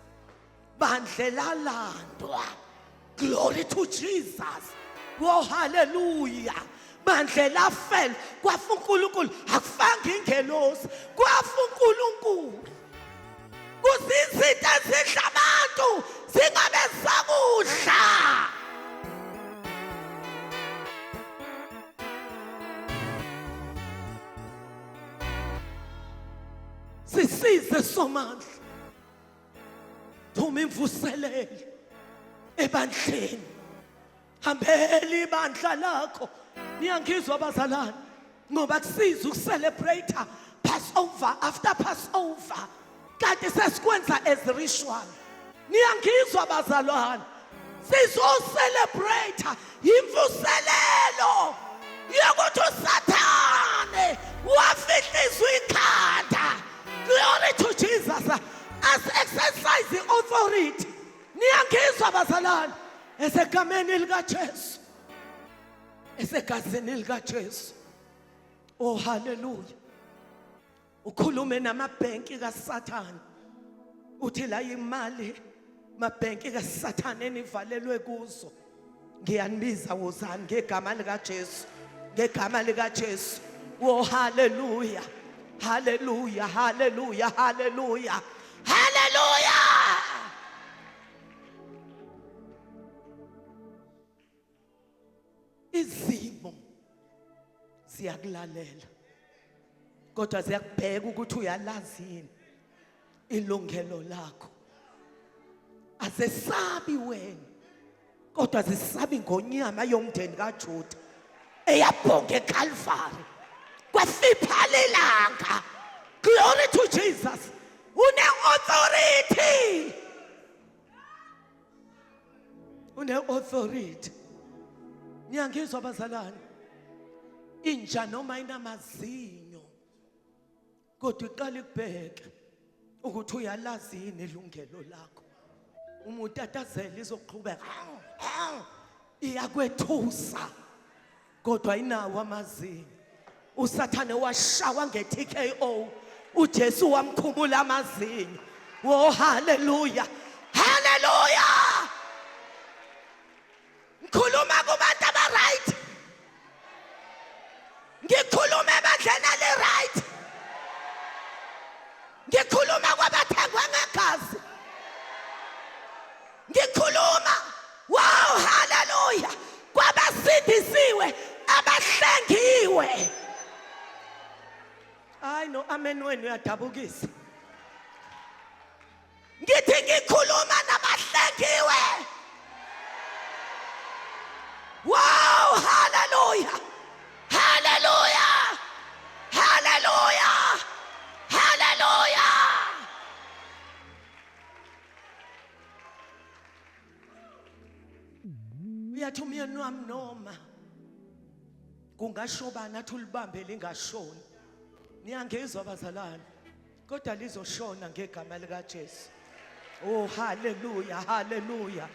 [SPEAKER 1] bandlela landwa. Glory to Jesus. Oh hallelujah. Bandlela fell kwafa uNkulunkulu, akufanga ingelosi, kwafa uNkulunkulu. Kuzizinto ezidla abantu zingabe zakudla. Sisize somandla thuma imvuselelo ebandleni, hambeli ibandla lakho. Niyangizwa bazalwane? Ngoba kusiza ukucelebrate Passover after Passover, kanti sesikwenza as ritual. Niyangizwa bazalwane? Sizocelebrate imvuselelo yokuthi uSathane wafihlizwa ikhanda. Glory to Jesus, as exercising authority. Niyangizwa bazalwane? Esegameni lika Jesu, esegazini lika Jesu. Oh hallelujah. Ukhulume namabhenki kaSathane uthi la imali mabhenki kaSathane enivalelwe kuzo ngiyanibiza wozani ngegama lika Jesu, ngegama lika Jesu. Oh hallelujah, hallelujah, hallelujah, hallelujah, hallelujah. Izimo siyakulalela kodwa ziyakubheka ukuthi uyalazini ilungelo lakho. Azesabi wena kodwa zisabi ngonyama yomndeni kaJuda eyabhonga eCalvary kwafipha lelanga. Glory to Jesus. Une authority, une authority. Niyangizwa bazalwane? Inja noma inamazinyo kodwa iqala ikubheke ukuthi uyalazi yini ilungelo lakho. Umuntu atazela izoqhubeka iyakwethusa kodwa inawo amazinyo. uSathane washawa ngeTKO, uJesu wamkhumula amazinyo. Oh hallelujah, hallelujah. Ngikhuluma kubantu abaright, abahlengisiwe, abahlengiwe. Hayi no amen wenu uyadabukisa. Ngithi ngikhuluma nabahlengiwe. Wow, hallelujah. Hallelujah. Hallelujah. Hallelujah. Uyathi umyeni wami noma kungashobana athi ulibambe lingashoni. Niyangizwa bazalwane, kodwa lizoshona ngegama lika Jesu. Oh hallelujah, hallelujah.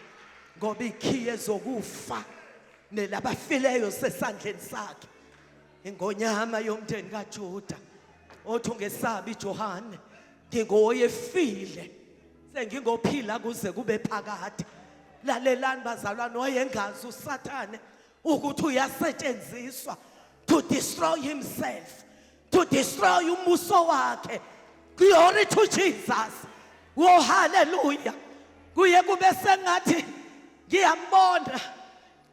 [SPEAKER 1] Ngoba ikhiye zokufa nelabafileyo sesandleni sakhe. Ingonyama yomndeni kaJuda. Othi ungesabi Johane, ngingoyefile. Sengingophila kuze kube phakade. Lalelani bazalwane, oyengazi uSathane ukuthi uyasetshenziswa to destroy himself, to destroy umuso wakhe. Glory to Jesus. Oh hallelujah. Kuye kube sengathi ngiyambona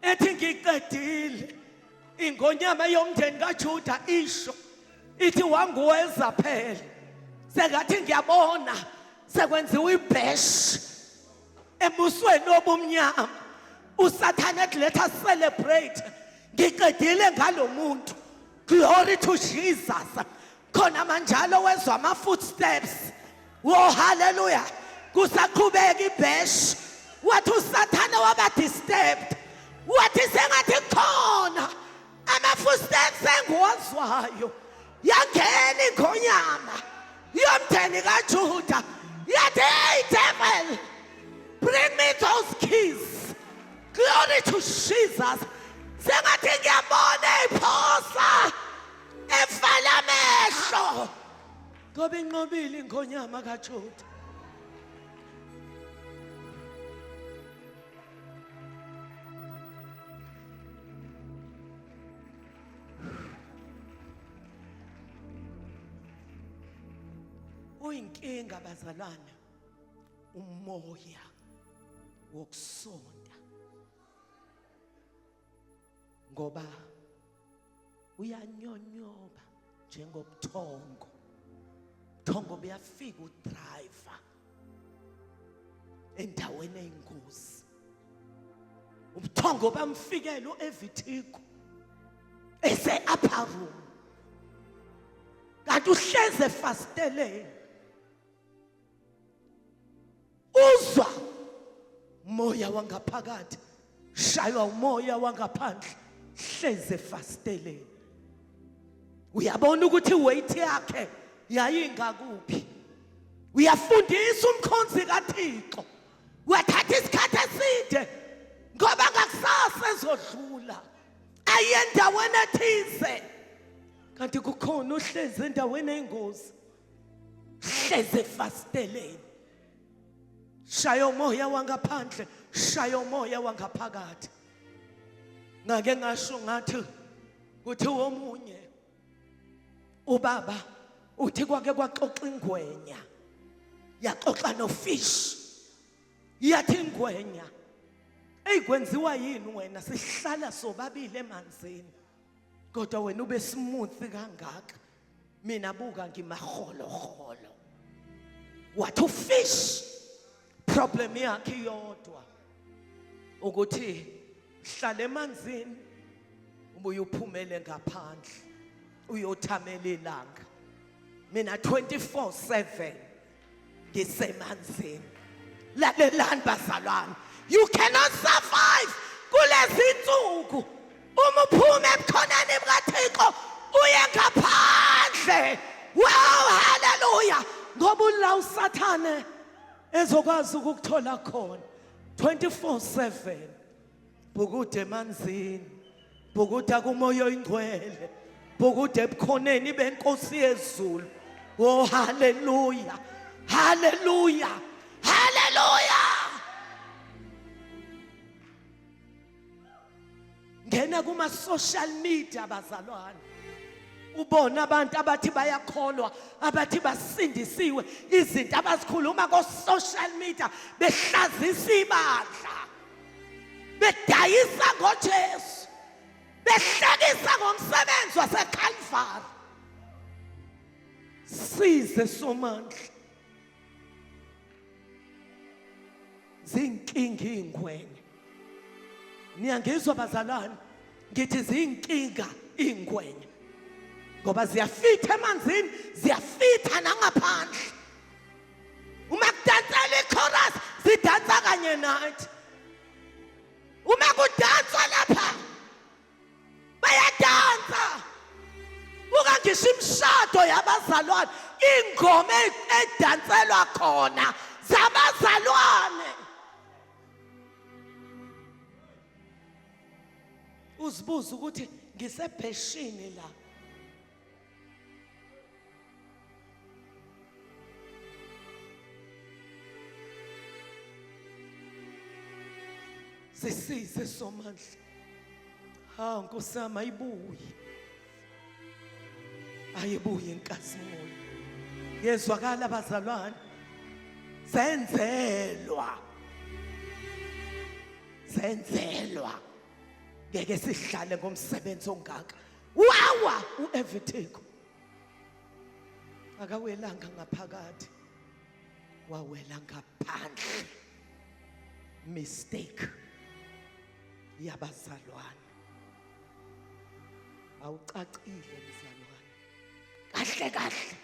[SPEAKER 1] ethi ngiqedile. Ingonyama yomndeni kaJuda isho ithi wanguweza phela. Sengathi ngiyabona sekwenziwa ibhesh embusweni obumnyama. uSathane ethi let us celebrate. Ngiqedile ngalomuntu. Glory to Jesus. Khona manjalo wezwa ama footsteps. Oh hallelujah. Kusaqhubeka ibhesh. Wathi uSathane waba disturbed. Wathi sengathi khona ama footsteps engiwazwayo. Yangena ingonyama yomndeni kaJuda. Yathi hey devil, bring me those keys. Glory to Jesus. Sengathi ngiyabona iphosa evala amehlo. Ngoba inqobile ingonyama kaJuda. Uyinkinga bazalwane, umoya wokusonda. Ngoba uyanyonyoba njengobuthongo. Ubuthongo buyafika udriver endaweni eyingozi. Ubuthongo bamfikela uEvitiko ese upper room. Kanti uhleze efasteleni. Uzwa moya wangaphakathi shaywa umoya wangaphandle hleze efasteleni. Uyabona ukuthi weight yakhe yayingakuphi. Uyafundisa umkhonzi kaThixo. Wathatha isikhathi eside ngoba ngakusasa ezodlula ayendaweni ethize. Kanti kukhona uhleze endaweni eyingozi. Hleze efasteleni. Shaya umoya wangaphandle, shaya umoya wangaphakathi. Ngake ngasho ngathi kuthi omunye ubaba uthi kwake kwaxoxa ingwenya. Yaxoxa nofish. Yathi ingwenya, eyikwenziwa yini wena sihlala sobabili emanzini. Kodwa wena ube smooth kangaka. Mina buka ngimaholo. Wathi ufish problem yakhe yodwa ukuthi hlala emanzini ubuye uphumele ngaphandle uyothamela ilanga. Mina 24/7 ngisemanzini. Lalelani bazalwane, you cannot survive kulezi insuku uma uphuma ebukhoneni bukaThixo uye ngaphandle. Wow, hallelujah. Ngoba ula uSathane ezokwazi ukukuthola khona 24/7. Bukude emanzini, bukude kumoya oyingcwele, bukude ebukhoneni benkosi yezulu. Oh hallelujah, hallelujah, hallelujah. Ngena kuma social media bazalwane, ubona abantu abathi bayakholwa, abathi basindisiwe, izinto abazikhuluma ko social media behlazisa ibandla, bedayisa ngoJesu, behlekisa ngomsebenzi waseCalvary. Size somandla. Zinkinga ingwenya. Niyangizwa bazalwane? Ngithi zinkinga ingwenya. Ngoba ziyafitha emanzini, ziyafitha nangaphandle. Uma kudansela ichorus, zidansa kanye nathi. Uma kudanswa lapha, bayadansa. Buka ngisho imishado yabazalwane, ingoma edanselwa khona zabazalwane. Uzibuza ukuthi ngisebheshini la. Sisize somandla. Ha Nkosi yami ayibuye. Ayibuye inkazimulo. Yezwakala abazalwane. Senzelwa. Ngeke sihlale ngomsebenzi ongaka. Wawa uEviteko. Akawelanga ngaphakathi. Wawela ngaphandle. Mistake yabazalwane. Awucacile bazalwane. Kahle.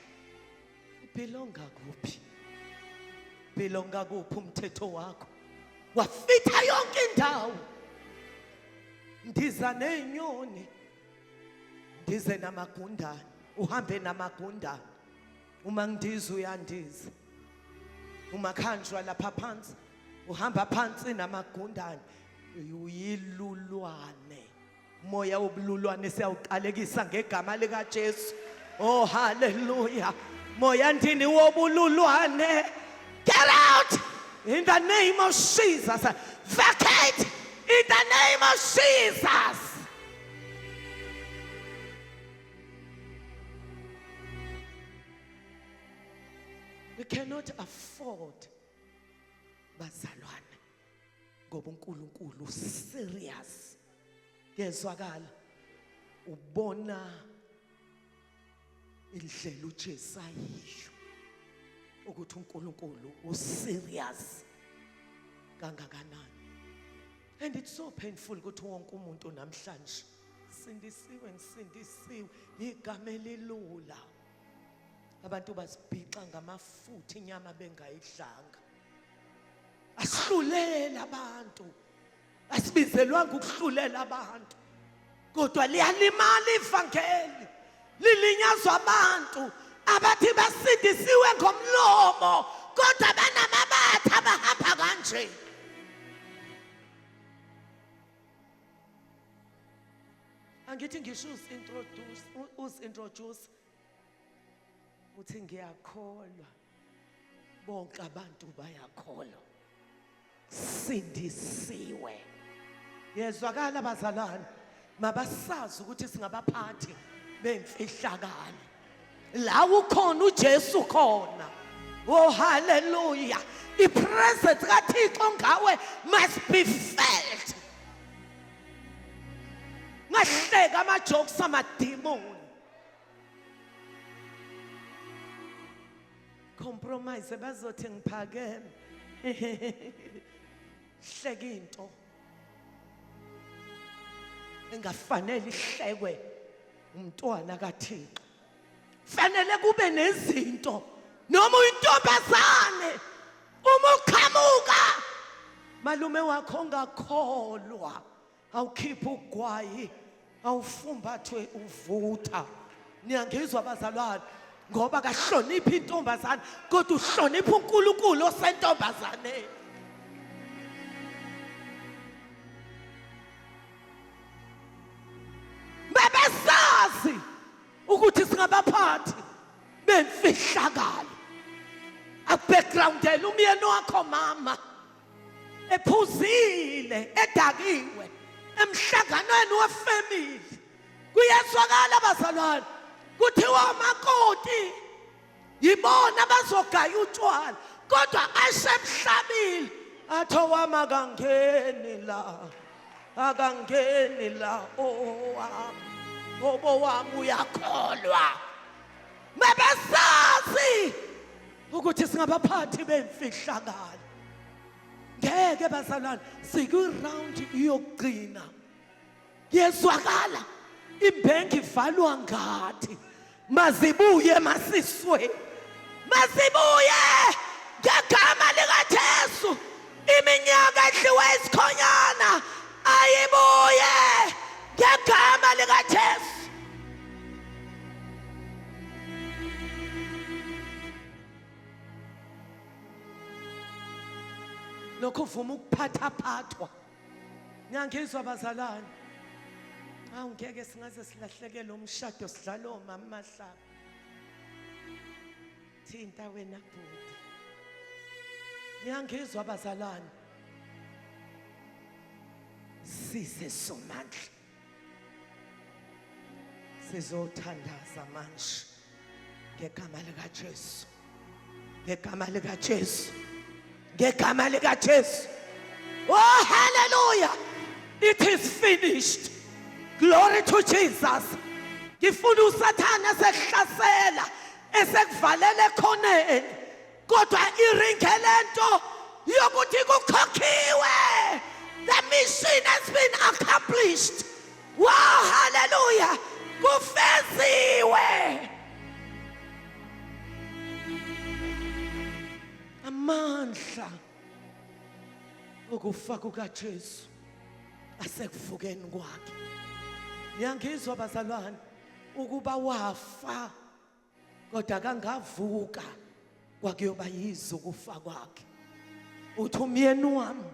[SPEAKER 1] Ubelonga kuphi? Belonga kuphi umthetho wakho? Wafitha yonke indawo. Ndiza nenyoni. Ndize namagundane. Uhambe namagundane. Uma ngidiza uyandiza. Uma khanjwa lapha phansi. Uhamba phansi namagundane. Uyilulwane. Moya wobululwane siyawuqalekisa ngegama lika Jesu. Oh hallelujah. Moya ndini wobululwane. Get out in the name of Jesus. Vacate in the name of Jesus. We cannot afford bazalwane ngoba uNkulunkulu serious. Yezwakala ubona indlela uJesu ayisho ukuthi uNkulunkulu userious kangakanani. And it's so painful ukuthi wonke umuntu namhlanje sindisiwe igama elilula. Abantu basibhixa ngamafutha inyama bengayidlanga. Asihlulela abantu. Asibizelwanga ukuhlulela abantu. Kodwa liyalimala ivangeli. Lilinyazwa abantu abathi basindisiwe ngomlomo kodwa banamabatha abahamba kanje. Angithi ngisho usintroduce uthi ngiyakholwa bonke abantu bayakholwa sindisiwe. Yezwakala bazalwane mabasazi ukuthi singabaphathi bemfihlakalo la ukhona uJesu khona. Oh hallelujah. Ipresence kaThixo ngawe must be felt. Ngahleka amajokes amademoni. Compromise bazothi ngiphakeme. Hleka into engafanele ihlekwe umntwana kaThixo. Fanele kube nezinto noma uyintombazane uma uqhamuka malume wakho ongakholwa awukhipha ugwayi awufumbathwe uvutha. Niyangizwa abazalwane ngoba kahlonipha intombazane kodwa uhlonipha uNkulunkulu osentombazaneni. Bebesazi ukuthi singabaphathi bemfihlakalo. Abackgroundela umyeni wakho mama ephuzile edakiwe emhlanganweni wefamily. Kuyezwakala abazalwane kuthiwa amakoti yibona abazogaya utshwala kodwa asemhlabile atho wama kangeni la. akangeni la owami ngoba wami uyakholwa. Mabesazi ukuthi singabaphathi bemfihlakalo. Ngeke bazalwane siku-round yokugcina. Yezwakala ibhenki ivalwa ngathi mazibuye masiswe. Mazibuye ngegama likaJesu. Iminyaka edliwe isikhonyana ayibuye ngegama likaJesu. Lokho uvuma ukuphathaphathwa. Ngiyangizwa bazalwane. Ngeke singaze silahlekele umshado sidlala omama mahlaba. Thinta wena bhuti. Ngiyangizwa bazalwane. Sise somandla. Sizothandaza manje ngegama likaJesu. Ngegama likaJesu. Ngegama likaJesu. Oh hallelujah. It is finished. Glory to Jesus. Ngifuna uSathane esehlasela esekuvalele khoneni. Kodwa iringe lento yokuthi kukhokhiwe. The mission has been accomplished. Wow, hallelujah. Kufeziwe. Amandla ukufa kukaJesu asekuvukeni kwakhe. Ngiyangizwa bazalwane ukuba wafa kodwa kangavuka kwakuyoba yizo ukufa kwakhe. Uthi umyeni wami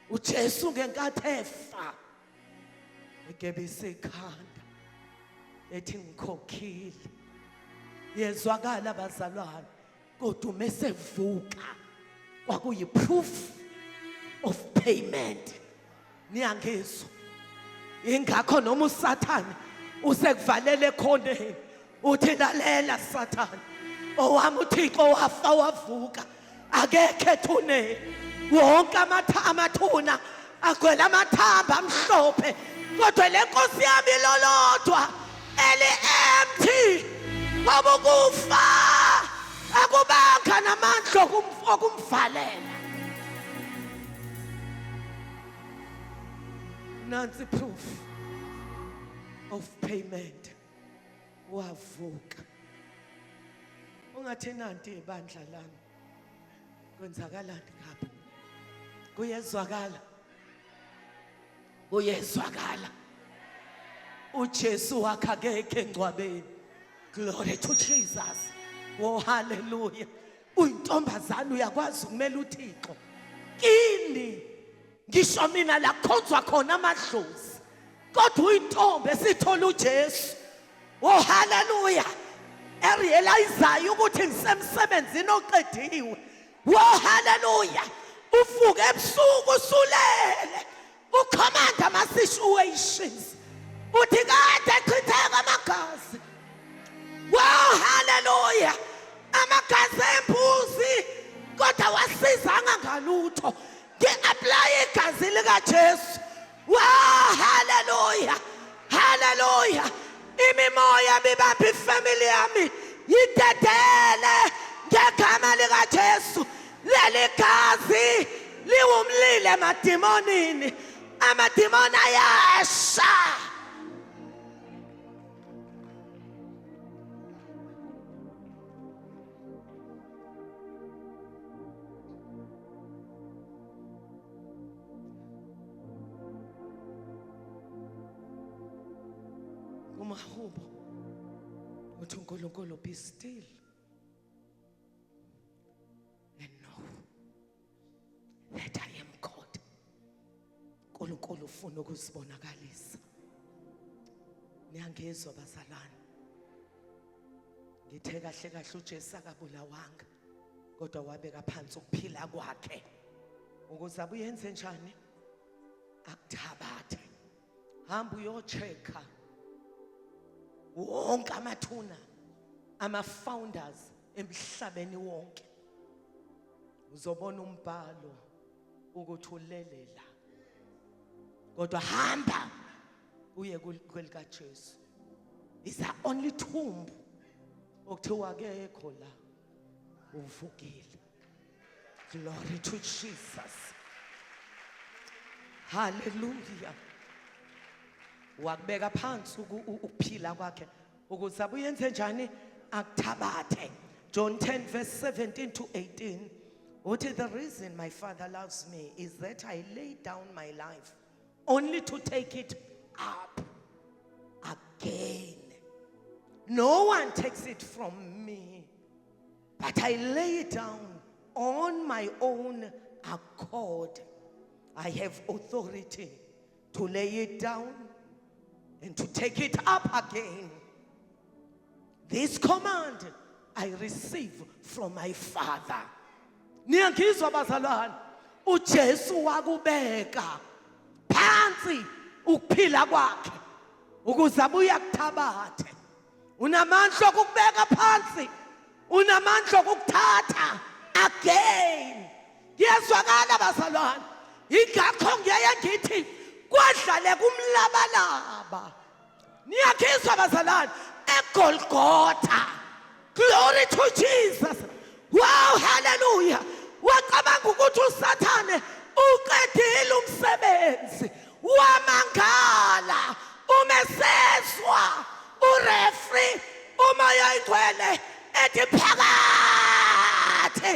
[SPEAKER 1] uJesu ngenkathi efa egebise ikhanda ethi ngikhokhile. Yezwakala bazalwane kodwa mesevuka kwakuyi proof of payment. Niyangizwa ingakho noma uSathane usekuvalele khoneni uthi lalela Sathane owami uThixo wafa wavuka akekho ethuneni wonke amathuna agwela amathamba amhlophe kodwa le Nkosi yami lolodwa eli empty ngoba ukufa akubanga namandla okumvalela. Nansi proof of payment. Wavuka. Ungathi nanti ibandla lami kwenzakalani ngapha? Kuyezwakala. Kuyezwakala. uJesu wakhe akekho engcwabeni. Glory to Jesus. Oh hallelujah. Uyintombazana uyakwazi ukumela uThixo. Kini ngisho mina la khonzwa khona amadlozi. Kodwa uyintombi esithola uJesu. Oh hallelujah. Erealizayo ukuthi ngisemsebenzini oqediwe. Oh hallelujah. Uvuke ebusuku usulele. Ucommand ama situations. Uthi kade chitheka amagazi. Wow hallelujah. Amagazi embuzi kodwa wasizanga ngalutho. Ngi-apply igazi likaJesu. Wow hallelujah. Hallelujah. Imimoya bibapha ifamily yami yidedele ngegama likaJesu. Leli gazi liwumlilo emademonini. Amademoni ayasha. Umahubo uthi uNkulunkulu be still and know that I am God. uNkulunkulu ufuna ukuzibonakalisa. Niyangizwa bazalwane. Ngithe kahle kahle uJesu akabulawanga kodwa wabeka phansi ukuphila kwakhe ukuze abuyenze njani akuthabathe. Hamba uyochecka wonke amathuna ama-founders emhlabeni wonke. Uzobona umbhalo ukuthi ulelela Kodwa hamba uye kwelika Jesu. It's the only tomb okuthiwa akekho la uvukile. Glory to Jesus. Hallelujah. Wakubeka phansi ukuphila kwakhe ukuthi abuyenze njani akuthabathe. John 10 verse 17 to 18. What is the reason my Father loves me is that I lay down my life only to take it up again. No one takes it from me, but I lay it down on my own accord. I have authority to lay it down and to take it up again. This command I receive from my Father. Niyangizwa bazalwane, uJesu wakubeka phansi ukuphila kwakhe ukuze abuye akuthabathe. Unamandla okubeka phansi, unamandla okuthatha again. Yezwakala bazalwane, ingakho ngiyaya ngithi kwadlale kumlabalaba. Niyangizwa bazalwane, eGolgotha. Glory to Jesus. Wow, hallelujah. Wacabanga ukuthi uSathane uqedile umsebenzi. Wamangala, umeseswa, ureferee, umoya oyingcwele ethi phakathi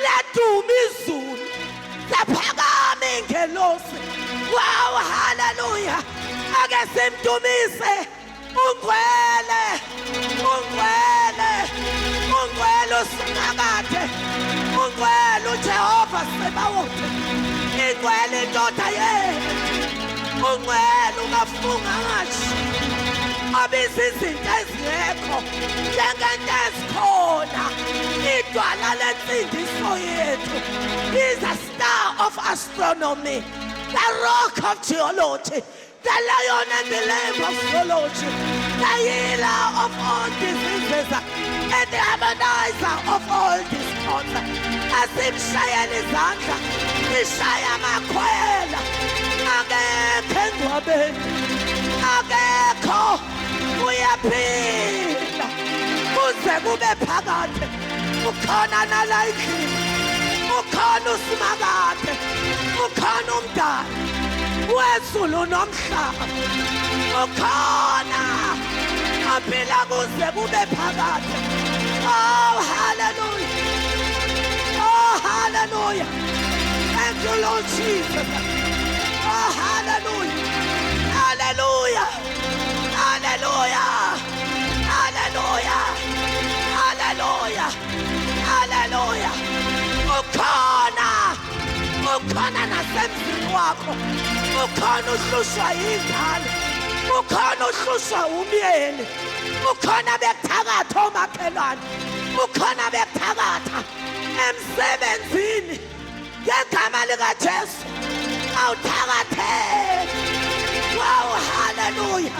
[SPEAKER 1] laduma izulu, laphakama ingelosi. Wow, hallelujah. Ake simdumise ungcwele, ungcwele, ungcwele uSimakade, ungcwele uJehova Sebawothi, ingcwele indoda yethu, ungcwele ungafunga ngathi abiza izinto ezingekho njengento ezikhona. Idwala lensindiso yethu is a star of astronomy, the rock of geology, the lion and the lamb of theology, the healer of all diseases, and the harmonizer of all discords. Asimshayela izandla, ishaya amakhwela, akekho engcwabeni, akekho uyaphila, kuze kube phakade. Ukhona nala endlini, ukhona uSimakade, ukhona umdali wezulu nomhlaba, ukhona aphila kuze kube phakade. Oh hallelujah, oh hallelujah, thank you Lord Jesus. Oh hallelujah, hallelujah, hallelujah, hallelujah, hallelujah, hallelujah. Ukhona, ukhona nasemzini wakho, ukhona uhlushwa yingane, ukhona uhlushwa umyeni, ukhona bekuthakatha omakhelwane, ukhona bekuthakatha emsebenzini. Ngegama likaJesu awuthakatheke. Wow, hallelujah,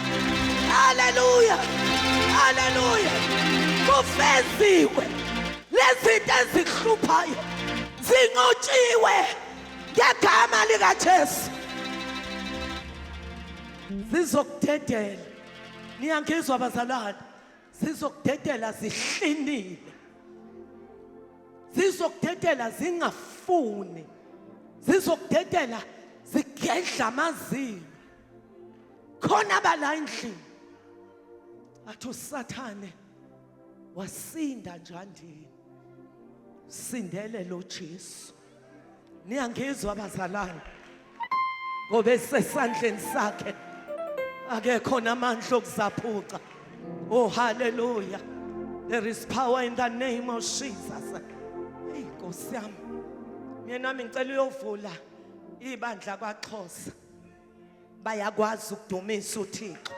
[SPEAKER 1] hallelujah, hallelujah. Kufeziwe lezinto ezikuhluphayo, zinqotshiwe ngegama likaJesu. Zizokudedela. Niyangizwa bazalwane, zizokudedela zihlinile, zizokudedela zingafuni, zizokudedela zigedla amazinyo. Khona bala endlini athi uSathane wasinda njandini, sindele lo Jesu. Niyangizwa bazalwane, ngoba esesandleni sakhe akekho namandla okuzaphuca. Oh hallelujah, there is power in the name of Jesus. Hey Nkosi yami, mina ngicela uyovula ibandla kwaXhosa, bayakwazi ukudumisa uThixo.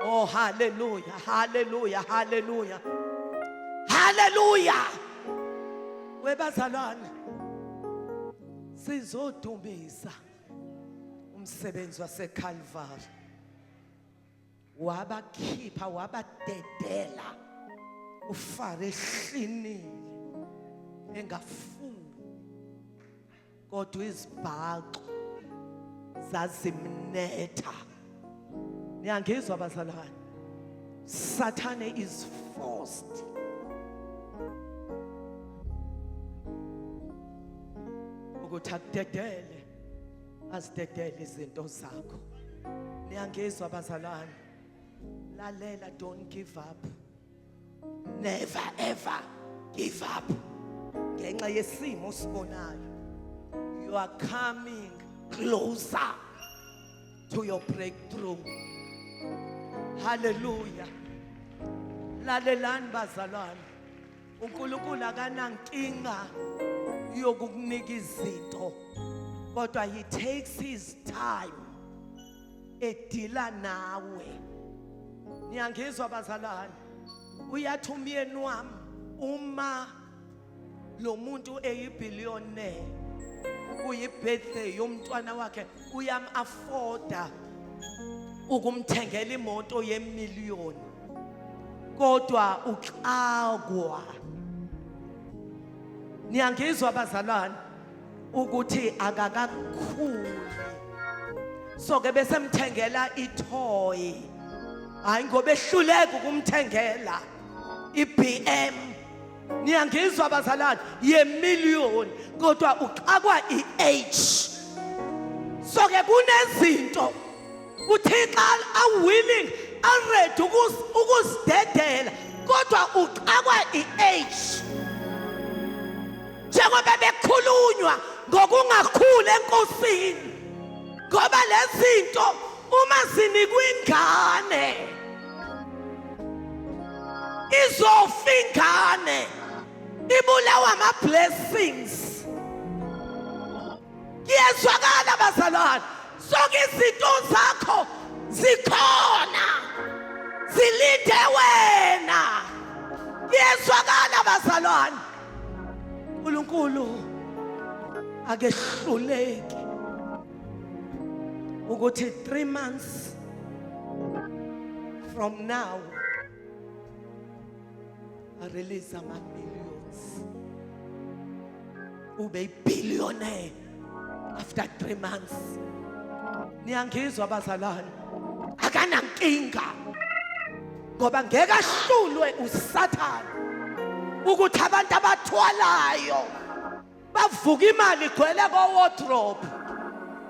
[SPEAKER 1] Oh hallelujah, hallelujah, hallelujah, hallelujah. Webazalwane, sizodumisa umsebenzi waseCalvary. Wabakhipha, wabadedela, ufare ehlinile engafuni, kodwa izibhaqo zazimnetha. Niyangizwa bazalwane? Satan is forced ukuthi akudedele, azidedele izinto zakho. Niyangizwa bazalwane? Lalela, don't give up. Never ever give up. Ngenxa yesimo sibonayo, you are coming closer to your breakthrough. Hallelujah. Lalelani bazalwane, uNkulunkulu akanankinga yokukunika izinto, kodwa he takes his time edila nawe. Niyangizwa bazalwane? Uyathi umyeni wami uma lo muntu eyibillionaire, uyibirthday yomntwana wakhe, uyam-afforda ukumthengela imoto ye-1,000,000, kodwa uxakwa. Niyangizwa bazalwane? Ukuthi akakakhuli, so ke bese mthengela itoy, hayi ngoba ehluleka ukumthengela iBM. Niyangizwa bazalwane? Ye-1,000,000, kodwa uxakwa i-age. So ke kunezinto uThixo awilling, already ukuzidedela, kodwa uxakwa i-age. Njengoba bekhulunywa ngokungakhuli enkosini, ngoba lezinto uma zinikwa ingane izofa ingane, ibulawa ama-blessings. Kuyezwakala bazalwane? Zonke izinto zakho zikhona, zilinde wena. Kuyezwakala bazalwane? uNkulunkulu akehluleki ukuthi 3 months from now I release ama-millions. Ube a-billionaire after 3 months. Niyangizwa bazalwane? Akanankinga, ngoba ngeke ahlulwe uSathane ukuthi abantu abathwalayo bavuka imali igcwele ko-wardrobe.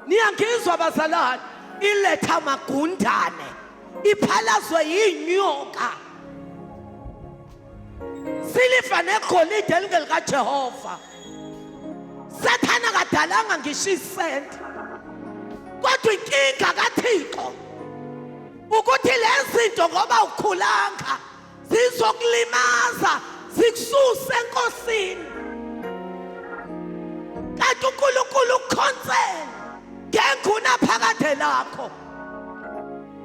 [SPEAKER 1] Niyangizwa bazalwane? Iletha amagundane, iphalazwe yinyoka. Siliva negolide elingelikaJehova. Sathane akadalanga ngisho isenti, kodwa inkinga kaThixo ukuthi lezinto ngoba ukhulanga zizokulimaza, zikususe enkosini. Kanti uNkulunkulu ukhonsela ngenguna phakade lakho.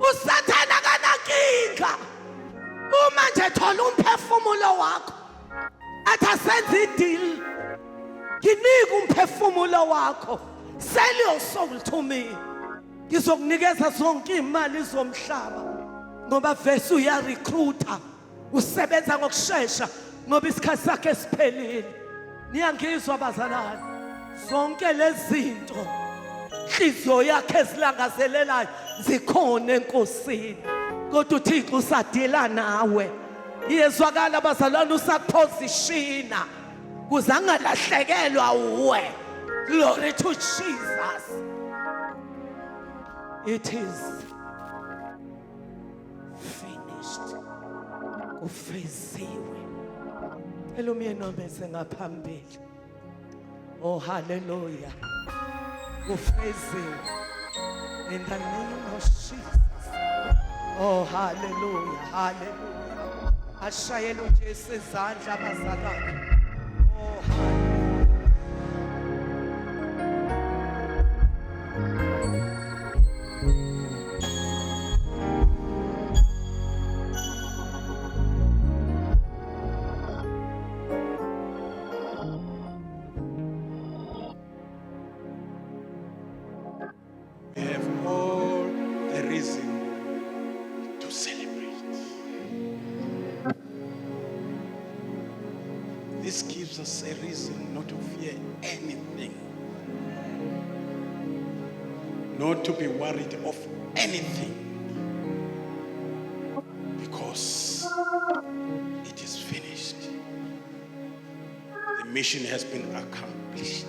[SPEAKER 1] uSathane akanankinga uma nje thola umphefumulo wakho, athi asenze ideal, nginika umphefumulo wakho, sell your soul to me, ngizokunikeza zonke imali zomhlaba. Ngoba vese uyarecruiter, usebenza ngokusheshsha ngoba isikhathi sakhe siphelile. Niyangizwa bazalwane? Zonke lezinto inhliziyo yakhe ezilangazelelayo zikhona enkosini, kodwa uThixo usadila nawe. Iyezwakala bazalwane? Usapositionina kuze angalahlekelwa uwe. Glory to Jesus. It is finished. Ufeziwe. Elumyeni wami sengaphambili. Oh hallelujah. Ufeziwe. In the name of Jesus. Oh hallelujah. Hallelujah. Ashayelo Jesu izandla bazalwane. Oh hallelujah.
[SPEAKER 3] We have all the reason to celebrate. This gives us a reason not to fear anything. not to be worried of anything, because it is finished. The mission has been accomplished.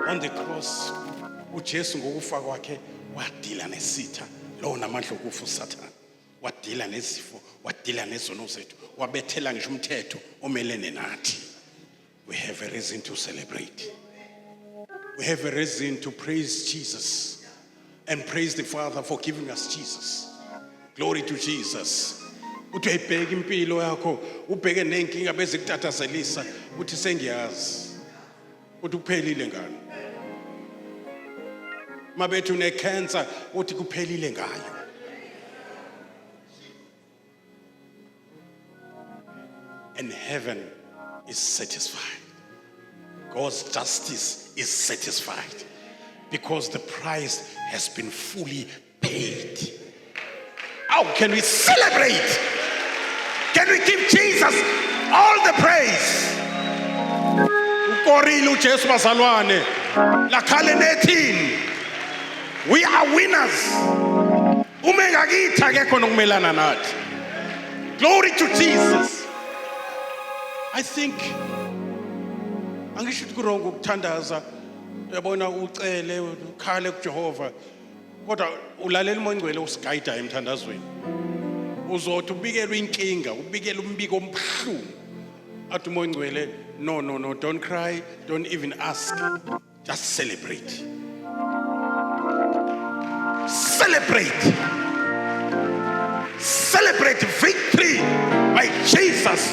[SPEAKER 3] On the cross, uJesu ngokufa kwakhe wadila nesitha lo namandla okufa uSathane, wadila nezifo, wadila nezono zethu, wabethela ngisho umthetho omelene nathi. We have a reason to celebrate. We have a reason to praise Jesus and praise the Father for giving us Jesus. Glory to Jesus. Uthi uyibheka impilo yakho, ubheke nenkinga bese kutatazelisa, uthi sengiyazi. Uthi kuphelile ngani? Mabethu ne-cancer, uthi kuphelile ngayo. And heaven is satisfied. God's justice is satisfied because the price has been fully paid. How can we celebrate? Can we give Jesus all the praise? Ukorile uJesu bazalwane, lakhale nethini. We are winners. Uma ngakithi akekho nokumelana nathi. Glory to Jesus. I think angisho ukuthi kurongo ukuthandaza, uyabona ucele ukhale kuJehova, kodwa ulalela uMongcwele usigayida emthandazweni. Uzothi ubikelwe inkinga, ubikele umbiko ombuhlungu. Athi uMongcwele, no, don't cry, don't even ask. Just celebrate. Celebrate. Celebrate victory by Jesus,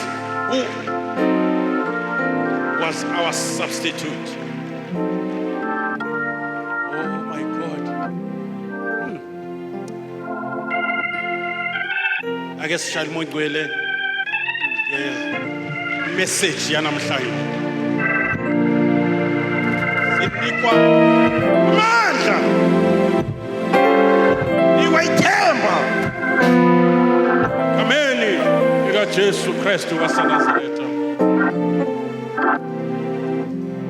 [SPEAKER 3] who was our substitute. Oh my God. I guess shall Montwele message yanamhlanje. Sinikwa amandla. Iwayithemba. Ameni ikaJesu Kristu waseNazaretha.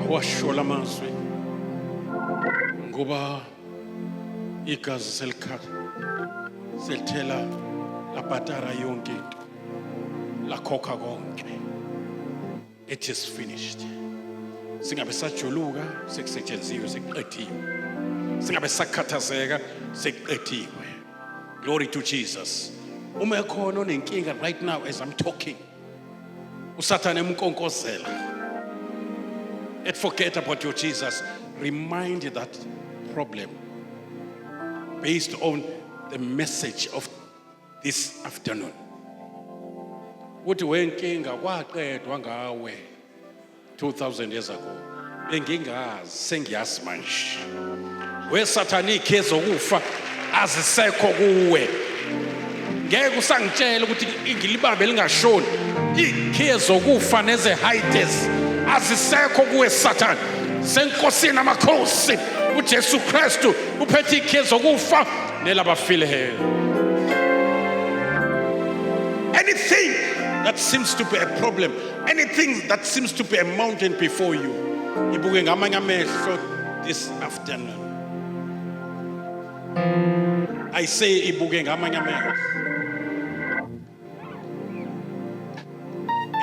[SPEAKER 3] Washola amazwi ngoba igazi selikhala selithela labhatara yonke into lakhokha konke. It is finished. Singabe sajuluka sekusetshenziswe sekuqediwe. Singabe sakhathazeka sekuqediwe. Glory to Jesus. Uma ekhona onenkinga right now as I'm talking, uSathane emnkonkozela, and forget about your Jesus. Remind that problem based on the message of this afternoon. Uthi wenkinga kwaqedwa ngawe 2000 years ago. Bengingazi, sengiyazi manje. WeSathane ikhezo kufa azisekho kuwe. Ngeke usangitshela ukuthi ingilibambe lingashoni. Ikhezo kufa neze heights azisekho kuwe Sathane. Senkosini amakhosi uJesu Kristu uphethe ikhezo kufa nelabafile. Anything that seems to be a problem, anything that seems to be a mountain before you, ibuke ngamanye amehlo this afternoon. I say ibuke ngamanye amehlo.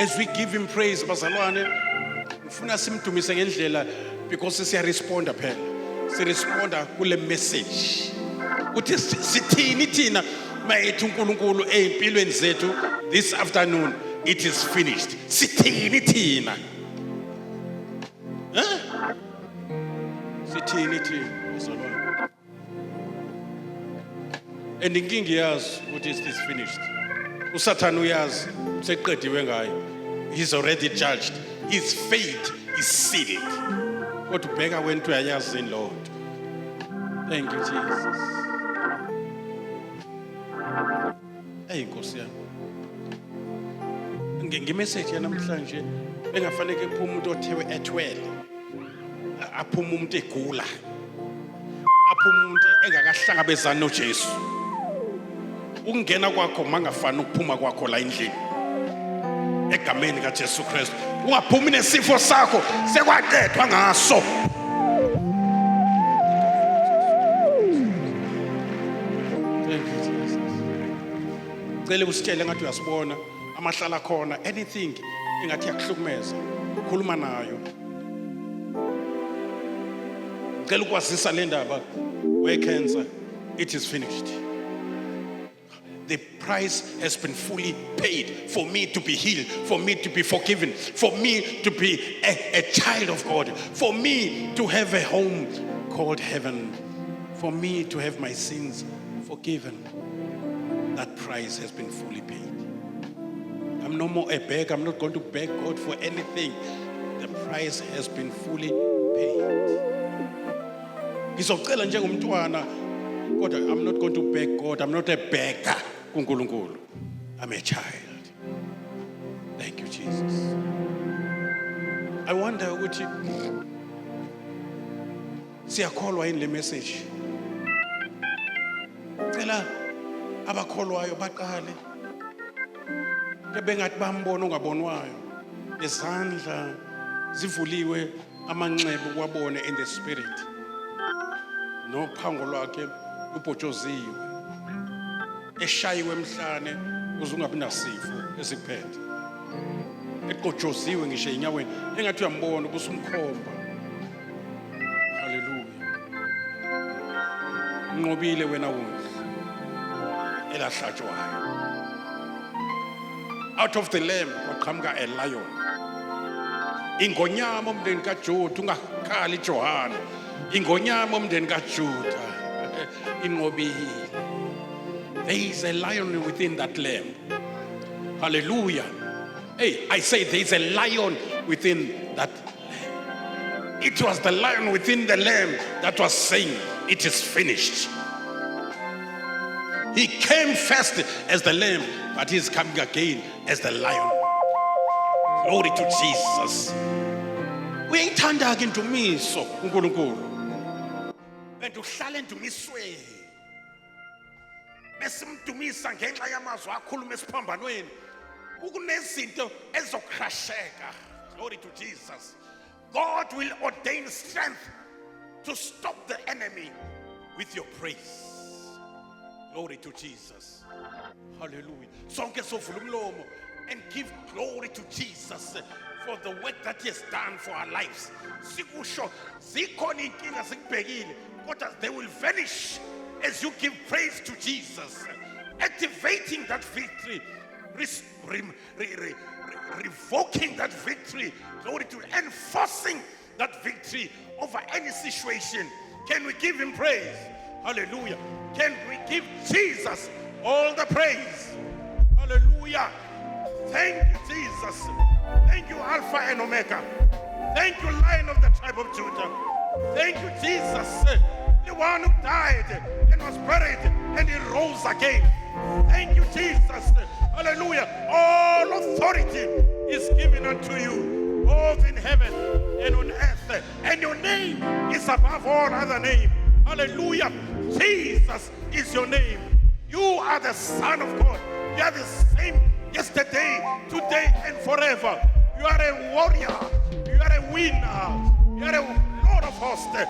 [SPEAKER 3] As we give him praise, bazalwane, ufuna simdumise ngendlela because siya responda phela. Si responda kule message. Uthi sithini thina mayethu uNkulunkulu ezimpilweni zethu this afternoon, it is finished. Sithini thina? Sithini thina bazalwane? And inkingi yazi ukuthi it is finished. uSathane uyazi seqediwe ngayo. He's already judged. His fate is sealed. Kodwa ubheka wento uyayazi Lord. Thank you Jesus. Hey Nkosi yami. Ngimessage yanamhlanje engafanele kuphume umuntu othewe ethwele. Aphume umuntu egula. Aphume umuntu engakahlangabezani noJesu. Ukungena kwakho mangafani ukuphuma kwakho la endlini. Egameni kaJesu Kristu. Ungaphumi nesifo sakho sekwaqedwa ngaso. Thank you, Jesus. Cele usitshele ngathi uyasibona amahlala khona anything engathi yakuhlukumeza ukhuluma nayo. Cele ukwazisa le ndaba we-cancer, it is finished. The price has been fully paid for me to be healed, for me to be forgiven, for me to be a child of God, for me to have a home called heaven, for me to have my sins forgiven. That price has been fully paid. I'm no more a beggar. I'm not going to beg God for anything. The price has been fully paid. Ngizocela njengomntwana, kodwa I'm not going to beg God. I'm not a beggar kuNkulunkulu. I'm a child. Thank you, Jesus. I wonder ukuthi siyakholwa yini le message. Cela abakholwayo baqale. Bengathi bambona ongabonwayo. Izandla zivuliwe amanxeba kwabone in the spirit. No phango lwakhe ubhotshoziwe eshayiwe emhlane ukuze ungabi nasifo esikuphethe eqotshoziwe ngisho enyaweni engathi uyambona ubusumkhomba. Hallelujah. Unqobile wena wundlu elahlatshwayo. Out of the lamb kwaqhamuka a lion. Ingonyama umndeni kaJuda ungakhali Johana. Ingonyama umndeni kaJuda inqobile. There is a lion within that lamb. Hallelujah. Hey, I say there is a lion within that lamb. It was the lion within the lamb that was saying, it is finished. He came first as the lamb, but he's coming again as the lion. Glory to Jesus. Uyayithanda ke indumiso uNkulunkulu. Bentu uhlala endumisweni. Besimdumisa ngenxa yamazwi akhuluma esiphambanweni. Ukunezinto ezokrasheka. Glory to Jesus. God will ordain strength to stop the enemy with your praise. Glory to Jesus. Hallelujah. Sonke sovula umlomo and give glory to Jesus for the work that he has done for our lives. Sikusho zikhona inkinga sikubhekile kodwa they will vanish as you give praise to Jesus, activating that victory, revoking that victory, glory to enforcing that victory over any situation. Can we give him praise? Hallelujah. Can we give Jesus all the praise? Hallelujah. Thank you, Jesus. Thank you, Alpha and Omega. Thank you, Lion of the tribe of Judah. Thank you, Jesus, the one who died and was buried and he rose again. Thank you, Jesus. Hallelujah. All authority is given unto you, both in heaven and on earth. And your name is above all other name. Hallelujah. Jesus is your name. You are the Son of God. You are the same yesterday, today, and forever. You are a warrior. You are a winner. You are a Lord of hosts, the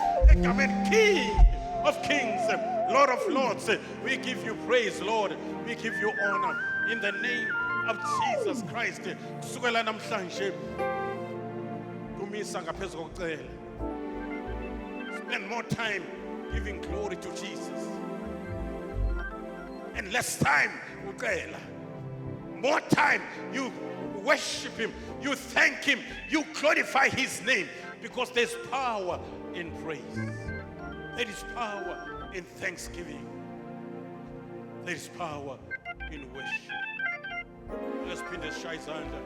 [SPEAKER 3] King of kings, Lord of lords. We give you praise, Lord. We give you honor in the name of Jesus Christ. Kusukela namhlanje dumisa ngaphezu kokucela. Spend more time giving glory to Jesus and less time ucela. More time you worship him, you thank him, you glorify his name, because there's power in praise. There is power in thanksgiving. There is power in worship. Let's pin the shai zandla.